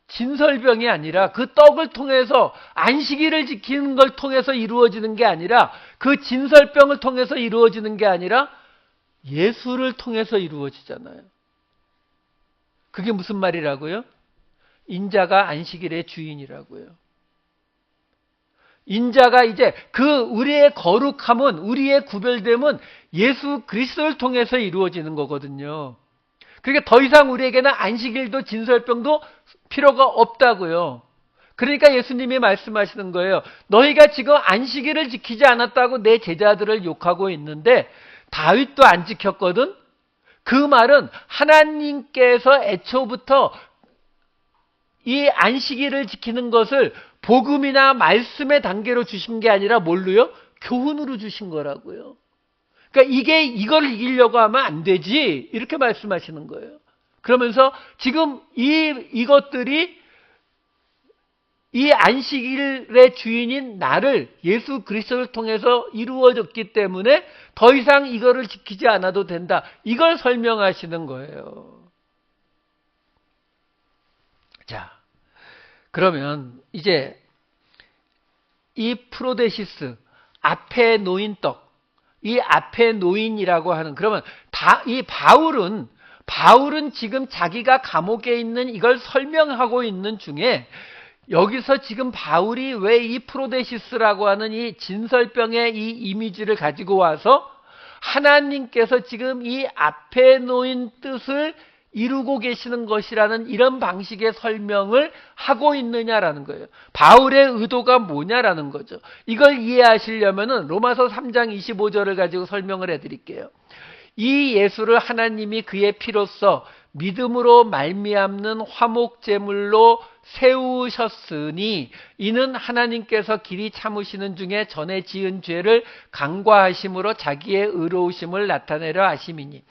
진설병이 아니라 그 떡을 통해서 안식일을 지키는 걸 통해서 이루어지는 게 아니라 그 진설병을 통해서 이루어지는 게 아니라 예수를 통해서 이루어지잖아요. 그게 무슨 말이라고요? 인자가 안식일의 주인이라고요. 인자가 이제 그 우리의 거룩함은, 우리의 구별됨은 예수 그리스도를 통해서 이루어지는 거거든요. 그러니까 더 이상 우리에게는 안식일도 진설병도 필요가 없다고요. 그러니까 예수님이 말씀하시는 거예요. 너희가 지금 안식일을 지키지 않았다고 내 제자들을 욕하고 있는데 다윗도 안 지켰거든. 그 말은 하나님께서 애초부터 이 안식일을 지키는 것을 복음이나 말씀의 단계로 주신 게 아니라 뭘로요? 교훈으로 주신 거라고요. 그러니까 이걸 이기려고 하면 안 되지. 이렇게 말씀하시는 거예요. 그러면서 지금 이것들이 이 안식일의 주인인 나를 예수 그리스도를 통해서 이루어졌기 때문에 더 이상 이거를 지키지 않아도 된다. 이걸 설명하시는 거예요. 자, 그러면 이제 이 프로데시스, 앞에 놓인 떡, 이 앞에 놓인이라고 하는, 그러면 이 바울은 지금 자기가 감옥에 있는 이걸 설명하고 있는 중에 여기서 지금 바울이 왜 이 프로데시스라고 하는 이 진설병의 이 이미지를 가지고 와서 하나님께서 지금 이 앞에 놓인 뜻을 이루고 계시는 것이라는 이런 방식의 설명을 하고 있느냐라는 거예요. 바울의 의도가 뭐냐라는 거죠. 이걸 이해하시려면은 로마서 3장 25절을 가지고 설명을 해드릴게요. 이 예수를 하나님이 그의 피로써 믿음으로 말미암는 화목제물로 세우셨으니 이는 하나님께서 길이 참으시는 중에 전에 지은 죄를 간과하심으로 자기의 의로우심을 나타내려 하심이니.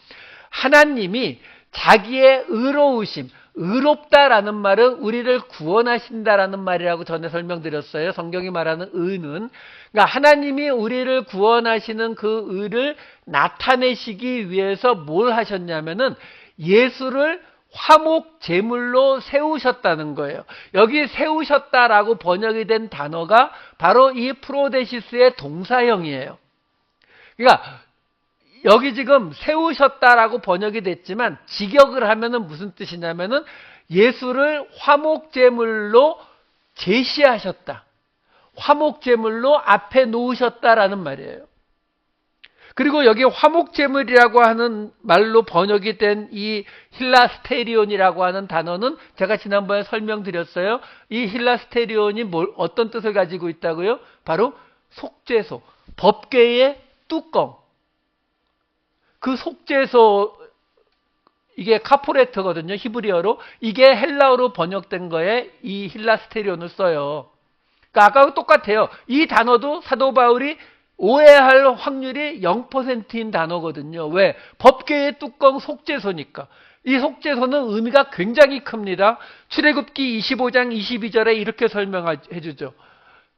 하나님이 자기의 의로우심, 의롭다라는 말은 우리를 구원하신다라는 말이라고 전에 설명드렸어요. 성경이 말하는 의는. 그러니까 하나님이 우리를 구원하시는 그 의를 나타내시기 위해서 뭘 하셨냐면은 예수를 화목 제물로 세우셨다는 거예요. 여기 세우셨다라고 번역이 된 단어가 바로 이 프로데시스의 동사형이에요. 그러니까 여기 지금 세우셨다라고 번역이 됐지만 직역을 하면은 무슨 뜻이냐면은 예수를 화목제물로 제시하셨다. 화목제물로 앞에 놓으셨다라는 말이에요. 그리고 여기 화목제물이라고 하는 말로 번역이 된 이 힐라스테리온이라고 하는 단어는 제가 지난번에 설명드렸어요. 이 힐라스테리온이 어떤 뜻을 가지고 있다고요? 바로 속죄소, 법궤의 뚜껑. 그 속죄소, 이게 카포레트거든요. 히브리어로. 이게 헬라어로 번역된 거에 이 힐라스테리온을 써요. 그러니까 아까하고 똑같아요. 이 단어도 사도 바울이 오해할 확률이 0%인 단어거든요. 왜? 법궤의 뚜껑 속죄소니까. 이 속죄소는 의미가 굉장히 큽니다. 출애굽기 25장 22절에 이렇게 설명해 주죠.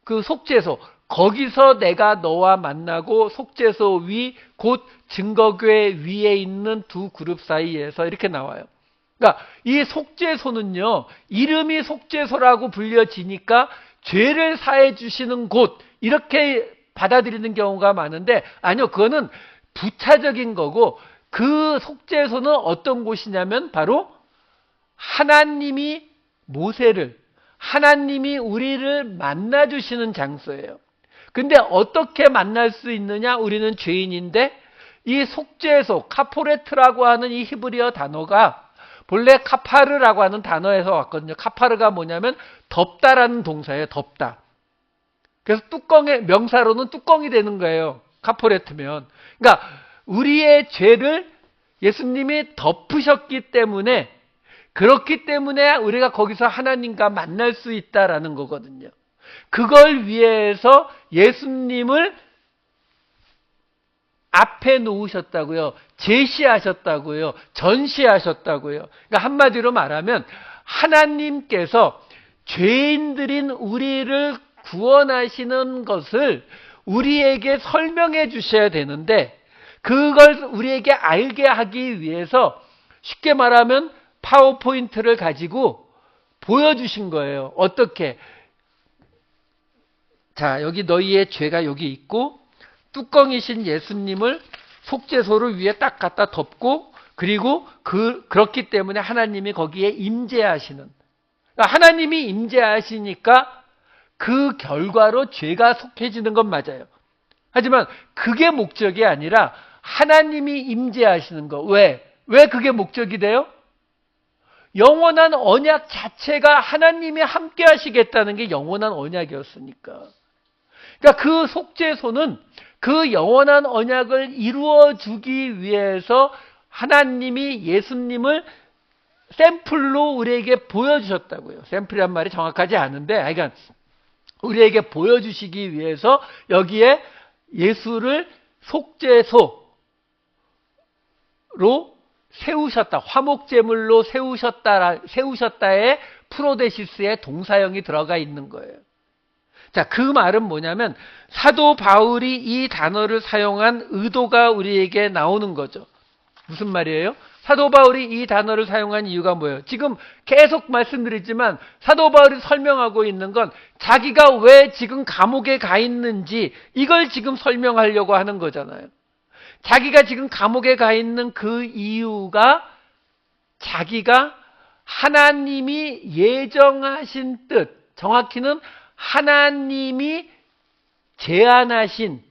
그 속죄소, 거기서 내가 너와 만나고 속죄소 위, 곧 증거궤 위에 있는 두 그룹 사이에서 이렇게 나와요. 그러니까 이 속죄소는요, 이름이 속죄소라고 불려지니까 죄를 사해 주시는 곳, 이렇게 받아들이는 경우가 많은데, 아니요, 그거는 부차적인 거고, 그 속죄소는 어떤 곳이냐면 바로 하나님이 모세를, 하나님이 우리를 만나주시는 장소예요. 근데 어떻게 만날 수 있느냐? 우리는 죄인인데 이 속죄소, 카포레트라고 하는 이 히브리어 단어가 본래 카파르라고 하는 단어에서 왔거든요. 카파르가 뭐냐면 덮다라는 동사예요. 덮다. 그래서 뚜껑의 명사로는 뚜껑이 되는 거예요. 카포레트면. 그러니까 우리의 죄를 예수님이 덮으셨기 때문에, 그렇기 때문에 우리가 거기서 하나님과 만날 수 있다라는 거거든요. 그걸 위해서 예수님을 앞에 놓으셨다고요. 제시하셨다고요. 전시하셨다고요. 그러니까 한마디로 말하면 하나님께서 죄인들인 우리를 구원하시는 것을 우리에게 설명해 주셔야 되는데, 그걸 우리에게 알게 하기 위해서 쉽게 말하면 파워포인트를 가지고 보여주신 거예요. 어떻게? 자, 여기 너희의 죄가 여기 있고 뚜껑이신 예수님을 속죄소를 위에 딱 갖다 덮고, 그리고 그렇기 때문에 하나님이 거기에 임재하시는, 그러니까 하나님이 임재하시니까 그 결과로 죄가 속해지는 건 맞아요. 하지만 그게 목적이 아니라 하나님이 임재하시는 거. 왜 그게 목적이 돼요? 영원한 언약 자체가 하나님이 함께 하시겠다는 게 영원한 언약이었으니까. 그러니까 그 속죄소는 그 영원한 언약을 이루어 주기 위해서 하나님이 예수님을 샘플로 우리에게 보여주셨다고요. 샘플이란 말이 정확하지 않은데, 그러니까 우리에게 보여주시기 위해서 여기에 예수를 속죄소로 세우셨다, 화목제물로 세우셨다의 프로데시스의 동사형이 들어가 있는 거예요. 자, 그 말은 뭐냐면 사도 바울이 이 단어를 사용한 의도가 우리에게 나오는 거죠. 무슨 말이에요? 사도 바울이 이 단어를 사용한 이유가 뭐예요? 지금 계속 말씀드리지만 사도 바울이 설명하고 있는 건 자기가 왜 지금 감옥에 가 있는지 이걸 지금 설명하려고 하는 거잖아요. 자기가 지금 감옥에 가 있는 그 이유가 자기가 하나님이 예정하신 뜻, 정확히는 하나님이 제안하신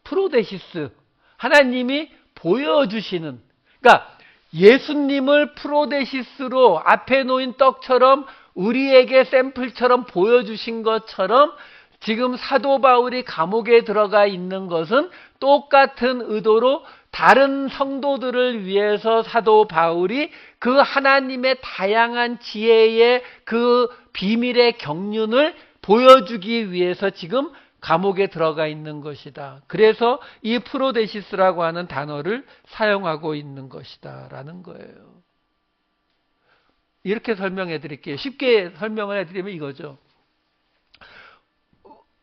프로데시스, 하나님이 보여주시는, 그러니까 예수님을 프로데시스로 앞에 놓인 떡처럼 우리에게 샘플처럼 보여주신 것처럼 지금 사도 바울이 감옥에 들어가 있는 것은 똑같은 의도로 다른 성도들을 위해서 사도 바울이 그 하나님의 다양한 지혜의 그 비밀의 경륜을 보여주기 위해서 지금 감옥에 들어가 있는 것이다. 그래서 이 프로데시스라고 하는 단어를 사용하고 있는 것이다 라는 거예요. 이렇게 설명해 드릴게요. 쉽게 설명을 해드리면 이거죠.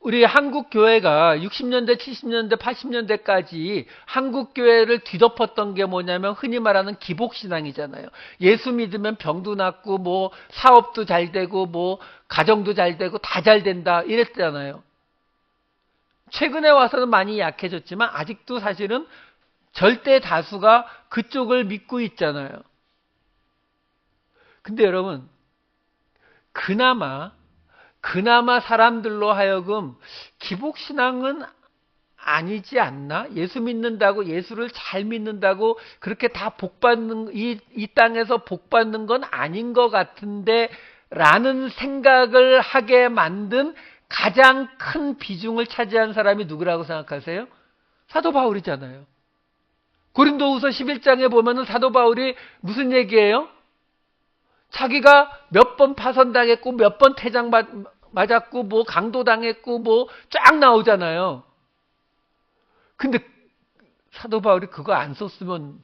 우리 한국 교회가 60년대, 70년대, 80년대까지 한국 교회를 뒤덮었던 게 뭐냐면 흔히 말하는 기복신앙이잖아요. 예수 믿으면 병도 낫고 뭐 사업도 잘 되고 뭐 가정도 잘 되고 다 잘 된다 이랬잖아요. 최근에 와서는 많이 약해졌지만 아직도 사실은 절대 다수가 그쪽을 믿고 있잖아요. 근데 여러분, 그나마 사람들로 하여금 기복신앙은 아니지 않나? 예수 믿는다고, 예수를 잘 믿는다고 그렇게 다 복받는, 이 땅에서 복받는 건 아닌 것 같은데 라는 생각을 하게 만든 가장 큰 비중을 차지한 사람이 누구라고 생각하세요? 사도 바울이잖아요. 고린도후서 11장에 보면은 사도 바울이 무슨 얘기예요? 자기가 몇 번 파선당했고 몇 번 태장 맞았고 뭐 강도당했고 뭐 쫙 나오잖아요. 근데 사도 바울이 그거 안 썼으면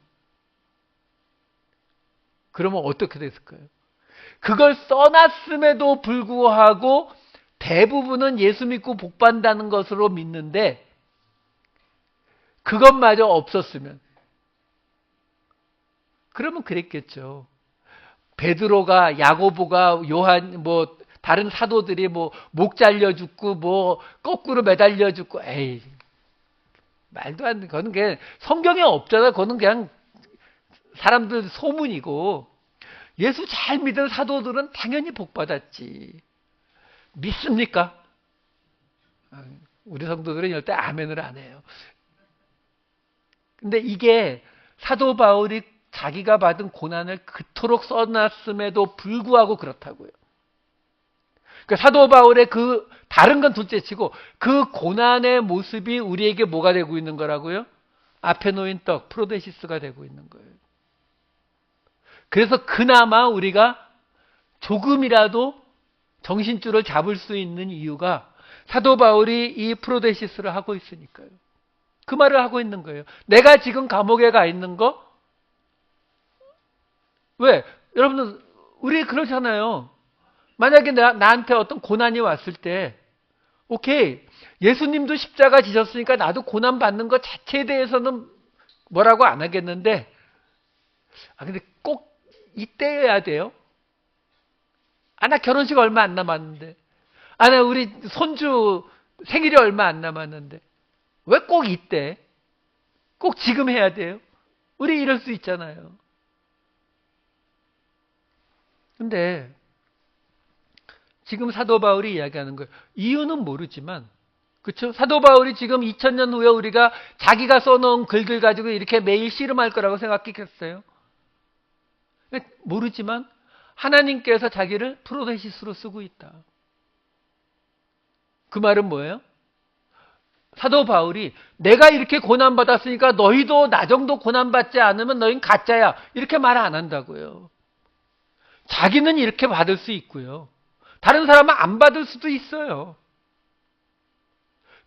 그러면 어떻게 됐을까요? 그걸 써놨음에도 불구하고 대부분은 예수 믿고 복받는다는 것으로 믿는데 그것마저 없었으면 그러면 그랬겠죠. 베드로가, 야고보가, 요한, 뭐 다른 사도들이 뭐 목 잘려 죽고 뭐 거꾸로 매달려 죽고, 에이 말도 안 돼. 그거는 그냥 성경에 없잖아. 그거는 그냥 사람들 소문이고 예수 잘 믿은 사도들은 당연히 복 받았지. 믿습니까? 우리 성도들은 이럴 때 아멘을 안 해요. 근데 이게 사도 바울이 자기가 받은 고난을 그토록 써놨음에도 불구하고 그렇다고요. 그러니까 사도 바울의 그 다른 건 둘째치고 그 고난의 모습이 우리에게 뭐가 되고 있는 거라고요? 앞에 놓인 떡 프로데시스가 되고 있는 거예요. 그래서 그나마 우리가 조금이라도 정신줄을 잡을 수 있는 이유가 사도 바울이 이 프로데시스를 하고 있으니까요. 그 말을 하고 있는 거예요. 내가 지금 감옥에 가 있는 거 왜? 여러분들 우리 그러잖아요. 만약에 나한테 어떤 고난이 왔을 때 오케이 예수님도 십자가 지셨으니까 나도 고난 받는 것 자체에 대해서는 뭐라고 안 하겠는데 근데 꼭 이때여야 돼요? 나 결혼식 얼마 안 남았는데 나 우리 손주 생일이 얼마 안 남았는데 왜 꼭 이때? 꼭 지금 해야 돼요? 우리 이럴 수 있잖아요. 근데 지금 사도 바울이 이야기하는 거예요. 이유는 모르지만 그렇죠? 사도 바울이 지금 2000년 후에 우리가 자기가 써놓은 글들 가지고 이렇게 매일 씨름할 거라고 생각했겠어요? 모르지만 하나님께서 자기를 프로데시스로 쓰고 있다. 그 말은 뭐예요? 사도 바울이 내가 이렇게 고난받았으니까 너희도 나 정도 고난받지 않으면 너희는 가짜야. 이렇게 말 안 한다고요. 자기는 이렇게 받을 수 있고요. 다른 사람은 안 받을 수도 있어요.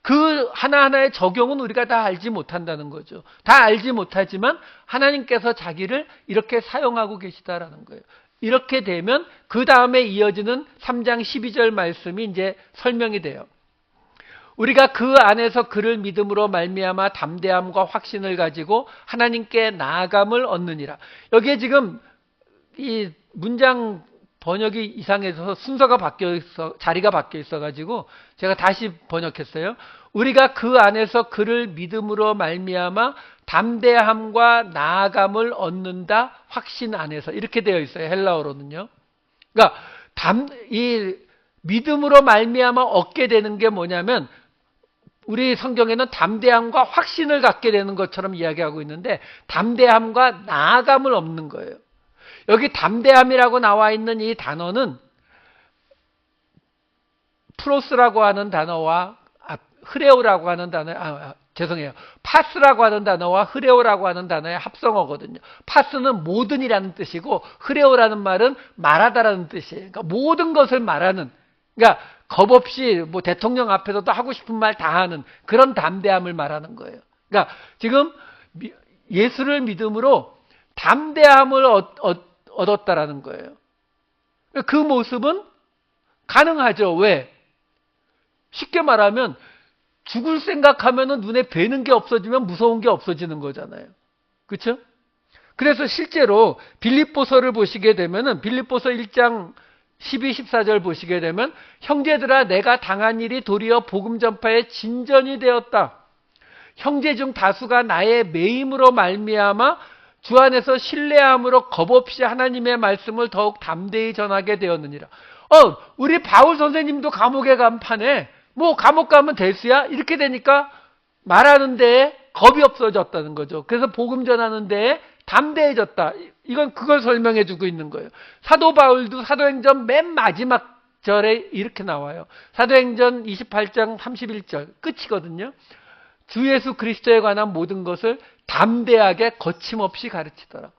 그 하나하나의 적용은 우리가 다 알지 못한다는 거죠. 다 알지 못하지만 하나님께서 자기를 이렇게 사용하고 계시다라는 거예요. 이렇게 되면 그 다음에 이어지는 3장 12절 말씀이 이제 설명이 돼요. 우리가 그 안에서 그를 믿음으로 말미암아 담대함과 확신을 가지고 하나님께 나아감을 얻느니라. 여기에 지금 이 문장 번역이 이상해서 순서가 바뀌어 있어, 자리가 바뀌어 있어가지고 제가 다시 번역했어요. 우리가 그 안에서 그를 믿음으로 말미암아 담대함과 나아감을 얻는다. 확신 안에서 이렇게 되어 있어요. 헬라어로는요. 그러니까 이 믿음으로 말미암아 얻게 되는 게 뭐냐면 우리 성경에는 담대함과 확신을 갖게 되는 것처럼 이야기하고 있는데 담대함과 나아감을 얻는 거예요. 여기 담대함이라고 나와 있는 이 단어는 프로스라고 하는 단어와 흐레오라고 하는 단어, 죄송해요. 파스라고 하는 단어와 흐레오라고 하는 단어의 합성어거든요. 파스는 모든이라는 뜻이고 흐레오라는 말은 말하다라는 뜻이에요. 그러니까 모든 것을 말하는. 그러니까 겁 없이 뭐 대통령 앞에서도 하고 싶은 말 다 하는 그런 담대함을 말하는 거예요. 그러니까 지금 예수를 믿음으로 담대함을 얻었다라는 거예요. 그 모습은 가능하죠. 왜? 쉽게 말하면 죽을 생각하면 눈에 뵈는 게 없어지면 무서운 게 없어지는 거잖아요. 그렇죠? 그래서 실제로 빌립보서를 보시게 되면은 빌립보서 1장 12, 14절 보시게 되면 형제들아 내가 당한 일이 도리어 복음 전파의 진전이 되었다. 형제 중 다수가 나의 매임으로 말미암아 주 안에서 신뢰함으로 겁없이 하나님의 말씀을 더욱 담대히 전하게 되었느니라. 우리 바울 선생님도 감옥에 간 판에 뭐 감옥 가면 대수야? 이렇게 되니까 말하는 데에 겁이 없어졌다는 거죠. 그래서 복음 전하는 데에 담대해졌다. 이건 그걸 설명해 주고 있는 거예요. 사도 바울도 사도행전 맨 마지막 절에 이렇게 나와요. 사도행전 28장 31절 끝이거든요. 주 예수 그리스도에 관한 모든 것을 담대하게 거침없이 가르치더라.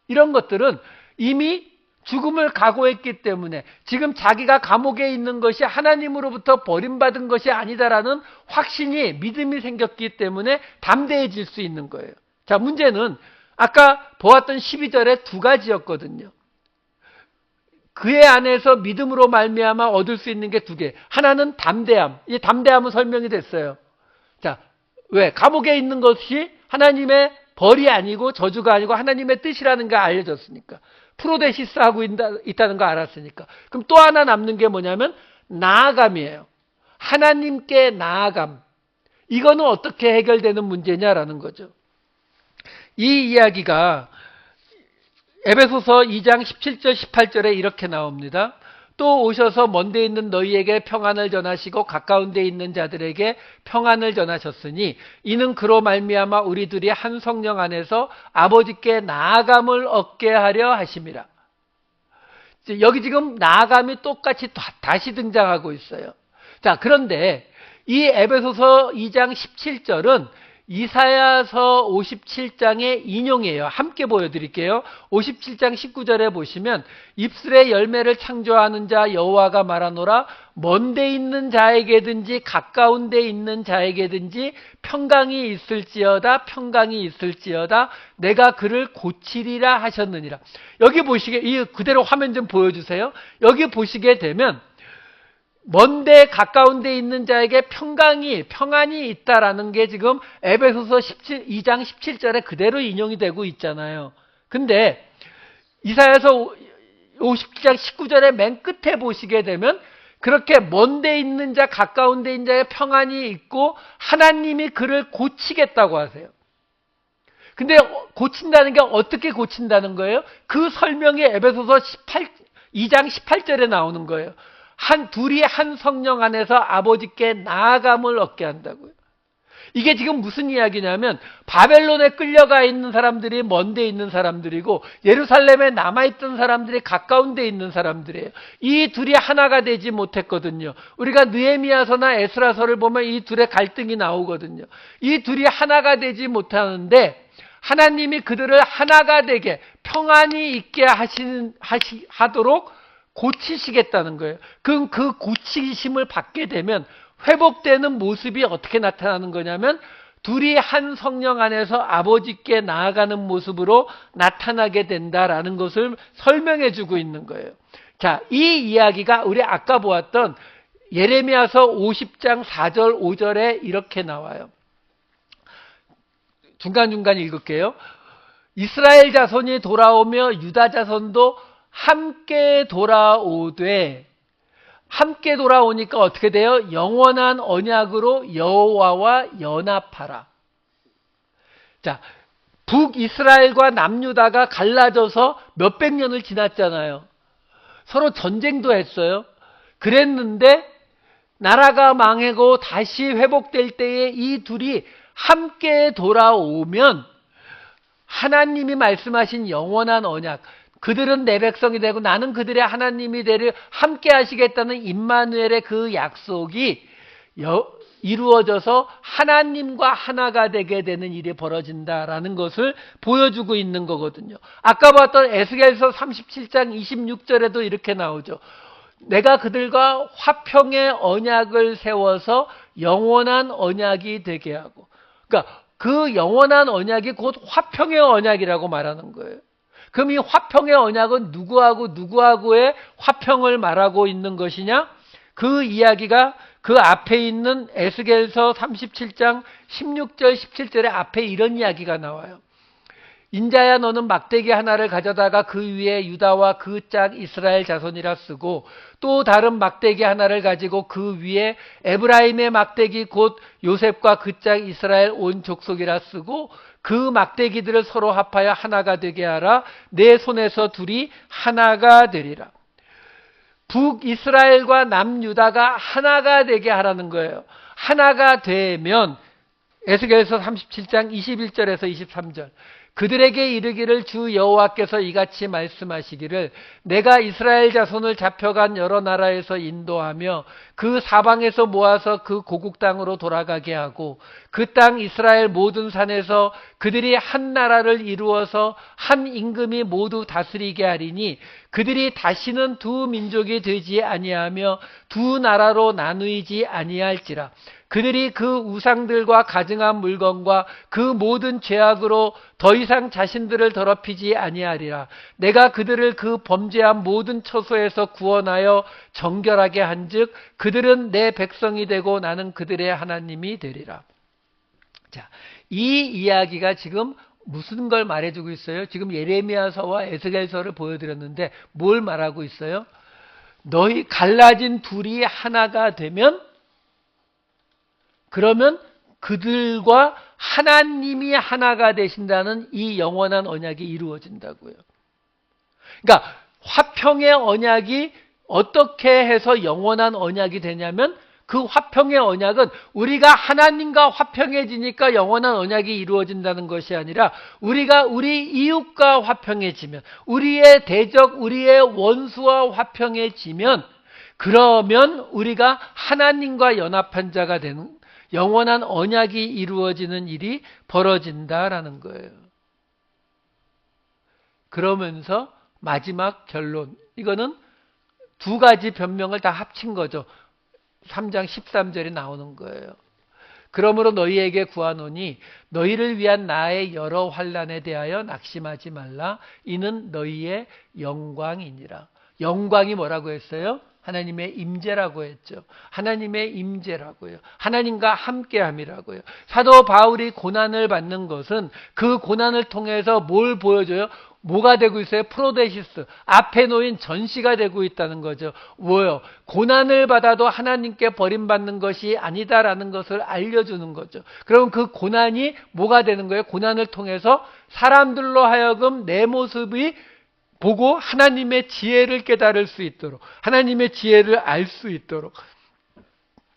이런 것들은 이미 죽음을 각오했기 때문에 지금 자기가 감옥에 있는 것이 하나님으로부터 버림받은 것이 아니다라는 확신이 믿음이 생겼기 때문에 담대해질 수 있는 거예요. 자, 문제는 아까 보았던 12절에 두 가지였거든요. 그의 안에서 믿음으로 말미암아 얻을 수 있는 게 두 개. 하나는 담대함. 이 담대함은 설명이 됐어요. 자, 왜? 감옥에 있는 것이 하나님의 벌이 아니고 저주가 아니고 하나님의 뜻이라는 게 알려졌으니까. 프로데시스 하고 있다는 거 알았으니까. 그럼 또 하나 남는 게 뭐냐면 나아감이에요. 하나님께 나아감. 이거는 어떻게 해결되는 문제냐라는 거죠. 이 이야기가 에베소서 2장 17절 18절에 이렇게 나옵니다. 또 오셔서 먼데 있는 너희에게 평안을 전하시고 가까운 데 있는 자들에게 평안을 전하셨으니 이는 그로 말미암아 우리들이 한 성령 안에서 아버지께 나아감을 얻게 하려 하심이라. 여기 지금 나아감이 똑같이 다시 등장하고 있어요. 자, 그런데 이 에베소서 2장 17절은 이사야서 57장의 인용이에요. 함께 보여드릴게요. 57장 19절에 보시면 입술의 열매를 창조하는 자 여호와가 말하노라 먼데 있는 자에게든지 가까운 데 있는 자에게든지 평강이 있을지어다 평강이 있을지어다 내가 그를 고치리라 하셨느니라. 여기 보시게 이 그대로 화면 좀 보여주세요. 여기 보시게 되면 먼데 가까운 데 있는 자에게 평안이 있다라는 게 지금 에베소서 2장 17절에 그대로 인용이 되고 있잖아요. 근데 이사야서 57장 19절에 맨 끝에 보시게 되면 그렇게 먼데 있는 자 가까운 데 있는 자에 평안이 있고 하나님이 그를 고치겠다고 하세요. 근데 고친다는 게 어떻게 고친다는 거예요? 그 설명이 에베소서 2장 18절에 나오는 거예요. 둘이 한 성령 안에서 아버지께 나아감을 얻게 한다고요. 이게 지금 무슨 이야기냐면 바벨론에 끌려가 있는 사람들이 먼데 있는 사람들이고 예루살렘에 남아있던 사람들이 가까운 데 있는 사람들이에요. 이 둘이 하나가 되지 못했거든요. 우리가 느헤미야서나 에스라서를 보면 이 둘의 갈등이 나오거든요. 이 둘이 하나가 되지 못하는데 하나님이 그들을 하나가 되게 평안이 있게 하도록 고치시겠다는 거예요. 그럼 그 고치심을 받게 되면 회복되는 모습이 어떻게 나타나는 거냐면 둘이 한 성령 안에서 아버지께 나아가는 모습으로 나타나게 된다라는 것을 설명해 주고 있는 거예요. 자, 이 이야기가 우리 아까 보았던 예레미야서 50장 4절 5절에 이렇게 나와요. 중간중간 읽을게요. 이스라엘 자손이 돌아오며 유다 자손도 함께 돌아오되 함께 돌아오니까 어떻게 돼요? 영원한 언약으로 여호와와 연합하라. 자, 북이스라엘과 남유다가 갈라져서 몇백 년을 지났잖아요. 서로 전쟁도 했어요. 그랬는데 나라가 망하고 다시 회복될 때에 이 둘이 함께 돌아오면 하나님이 말씀하신 영원한 언약, 그들은 내 백성이 되고 나는 그들의 하나님이 되려 함께 하시겠다는 임마누엘의 그 약속이 이루어져서 하나님과 하나가 되게 되는 일이 벌어진다라는 것을 보여주고 있는 거거든요. 아까 봤던 에스겔서 37장 26절에도 이렇게 나오죠. 내가 그들과 화평의 언약을 세워서 영원한 언약이 되게 하고, 그러니까 그 영원한 언약이 곧 화평의 언약이라고 말하는 거예요. 그럼 이 화평의 언약은 누구하고 누구하고의 화평을 말하고 있는 것이냐? 그 이야기가 그 앞에 있는 에스겔서 37장 16절 17절에 앞에 이런 이야기가 나와요. 인자야, 너는 막대기 하나를 가져다가 그 위에 유다와 그 짝 이스라엘 자손이라 쓰고, 또 다른 막대기 하나를 가지고 그 위에 에브라임의 막대기 곧 요셉과 그 짝 이스라엘 온 족속이라 쓰고, 그 막대기들을 서로 합하여 하나가 되게 하라. 내 손에서 둘이 하나가 되리라. 북이스라엘과 남유다가 하나가 되게 하라는 거예요. 하나가 되면 에스겔서 37장 21절에서 23절, 그들에게 이르기를 주 여호와께서 이같이 말씀하시기를 내가 이스라엘 자손을 잡혀간 여러 나라에서 인도하며 그 사방에서 모아서 그 고국 땅으로 돌아가게 하고 그 땅 이스라엘 모든 산에서 그들이 한 나라를 이루어서 한 임금이 모두 다스리게 하리니 그들이 다시는 두 민족이 되지 아니하며 두 나라로 나누이지 아니할지라. 그들이 그 우상들과 가증한 물건과 그 모든 죄악으로 더 이상 자신들을 더럽히지 아니하리라. 내가 그들을 그 범죄한 모든 처소에서 구원하여 정결하게 한즉 그들은 내 백성이 되고 나는 그들의 하나님이 되리라. 자, 이 이야기가 지금 무슨 걸 말해주고 있어요? 지금 예레미야서와 에스겔서를 보여드렸는데 뭘 말하고 있어요? 너희 갈라진 둘이 하나가 되면, 그러면 그들과 하나님이 하나가 되신다는 이 영원한 언약이 이루어진다고요. 그러니까 화평의 언약이 어떻게 해서 영원한 언약이 되냐면, 그 화평의 언약은 우리가 하나님과 화평해지니까 영원한 언약이 이루어진다는 것이 아니라 우리가 우리 이웃과 화평해지면, 우리의 대적, 우리의 원수와 화평해지면, 그러면 우리가 하나님과 연합한 자가 되는 영원한 언약이 이루어지는 일이 벌어진다라는 거예요. 그러면서 마지막 결론, 이거는 두 가지 변명을 다 합친 거죠. 3장 13절에 나오는 거예요. 그러므로 너희에게 구하노니 너희를 위한 나의 여러 환난에 대하여 낙심하지 말라. 이는 너희의 영광이니라. 영광이 뭐라고 했어요? 하나님의 임재라고 했죠. 하나님의 임재라고요. 하나님과 함께함이라고요. 사도 바울이 고난을 받는 것은 그 고난을 통해서 뭘 보여줘요? 뭐가 되고 있어요? 프로데시스, 앞에 놓인 전시가 되고 있다는 거죠. 뭐요? 고난을 받아도 하나님께 버림받는 것이 아니다라는 것을 알려주는 거죠. 그럼 그 고난이 뭐가 되는 거예요? 고난을 통해서 사람들로 하여금 내 모습이 보고 하나님의 지혜를 깨달을 수 있도록, 하나님의 지혜를 알 수 있도록,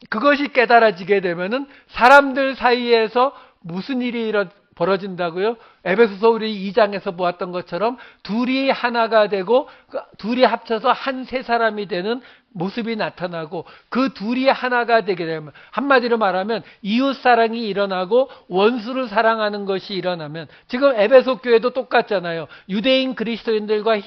그것이 깨달아지게 되면은 사람들 사이에서 무슨 일이 벌어진다고요? 에베소서 우리 2장에서 보았던 것처럼 둘이 하나가 되고 둘이 합쳐서 한 세 사람이 되는 모습이 나타나고, 그 둘이 하나가 되게 되면, 한마디로 말하면 이웃 사랑이 일어나고 원수를 사랑하는 것이 일어나면, 지금 에베소 교회도 똑같잖아요. 유대인 그리스도인들과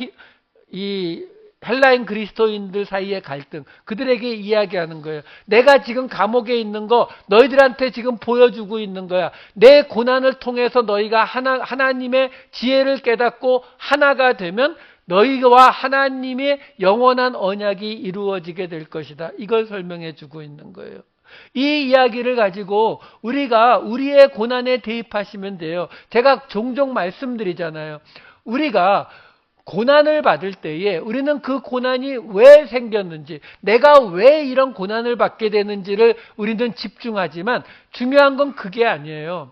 이 헬라인 그리스도인들 사이의 갈등, 그들에게 이야기하는 거예요. 내가 지금 감옥에 있는 거 너희들한테 지금 보여주고 있는 거야. 내 고난을 통해서 너희가 하나님의 지혜를 깨닫고 하나가 되면 너희와 하나님의 영원한 언약이 이루어지게 될 것이다. 이걸 설명해 주고 있는 거예요. 이 이야기를 가지고 우리가 우리의 고난에 대입하시면 돼요. 제가 종종 말씀드리잖아요. 우리가 고난을 받을 때에 우리는 그 고난이 왜 생겼는지, 내가 왜 이런 고난을 받게 되는지를 우리는 집중하지만 중요한 건 그게 아니에요.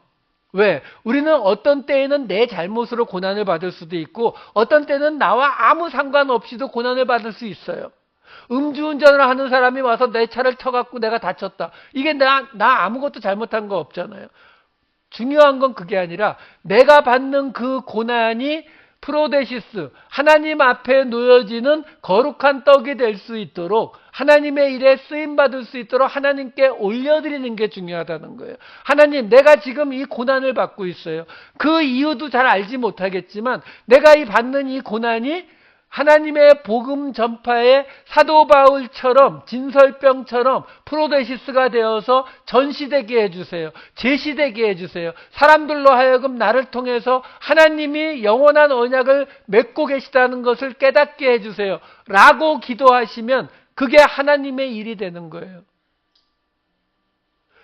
왜? 우리는 어떤 때에는 내 잘못으로 고난을 받을 수도 있고 어떤 때는 나와 아무 상관없이도 고난을 받을 수 있어요. 음주운전을 하는 사람이 와서 내 차를 쳐갖고 내가 다쳤다. 이게 나 아무것도 잘못한 거 없잖아요. 중요한 건 그게 아니라 내가 받는 그 고난이 프로데시스, 하나님 앞에 놓여지는 거룩한 떡이 될 수 있도록, 하나님의 일에 쓰임받을 수 있도록 하나님께 올려드리는 게 중요하다는 거예요. 하나님, 내가 지금 이 고난을 받고 있어요. 그 이유도 잘 알지 못하겠지만 내가 받는 이 고난이 하나님의 복음 전파의 사도 바울처럼 진설병처럼 프로데시스가 되어서 전시되게 해주세요. 제시되게 해주세요. 사람들로 하여금 나를 통해서 하나님이 영원한 언약을 맺고 계시다는 것을 깨닫게 해주세요. 라고 기도하시면 그게 하나님의 일이 되는 거예요.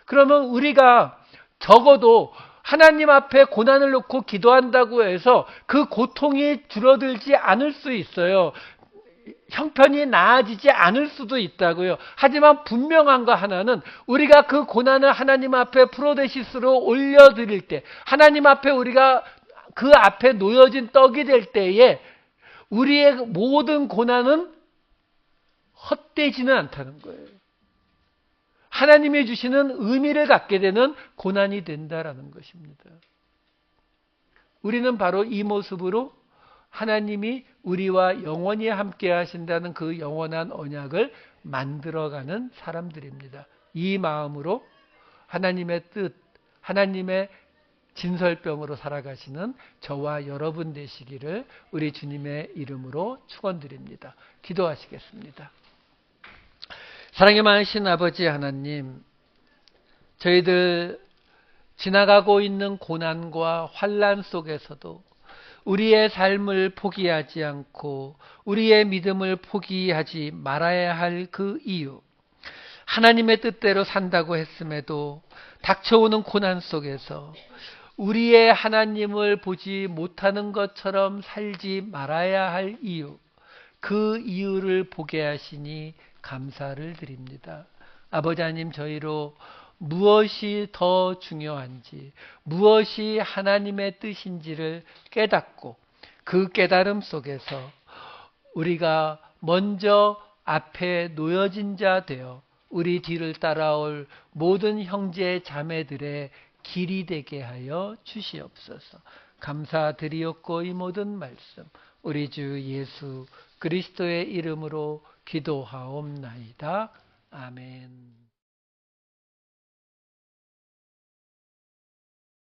그러면 우리가 적어도 하나님 앞에 고난을 놓고 기도한다고 해서 그 고통이 줄어들지 않을 수 있어요. 형편이 나아지지 않을 수도 있다고요. 하지만 분명한 거 하나는 우리가 그 고난을 하나님 앞에 프로데시스로 올려드릴 때, 하나님 앞에 우리가 그 앞에 놓여진 떡이 될 때에 우리의 모든 고난은 헛되지는 않다는 거예요. 하나님이 주시는 의미를 갖게 되는 고난이 된다라는 것입니다. 우리는 바로 이 모습으로 하나님이 우리와 영원히 함께 하신다는 그 영원한 언약을 만들어가는 사람들입니다. 이 마음으로 하나님의 뜻, 하나님의 진설병으로 살아가시는 저와 여러분 되시기를 우리 주님의 이름으로 축원드립니다. 기도하시겠습니다. 사랑이 많으신 아버지 하나님, 저희들 지나가고 있는 고난과 환난 속에서도 우리의 삶을 포기하지 않고 우리의 믿음을 포기하지 말아야 할 그 이유, 하나님의 뜻대로 산다고 했음에도 닥쳐오는 고난 속에서 우리의 하나님을 보지 못하는 것처럼 살지 말아야 할 이유, 그 이유를 보게 하시니 감사를 드립니다. 아버지 하나님, 저희로 무엇이 더 중요한지, 무엇이 하나님의 뜻인지를 깨닫고 그 깨달음 속에서 우리가 먼저 앞에 놓여진 자 되어 우리 뒤를 따라올 모든 형제 자매들의 길이 되게 하여 주시옵소서. 감사드리옵고 이 모든 말씀 우리 주 예수 그리스도의 이름으로 기도하옵나이다. 아멘.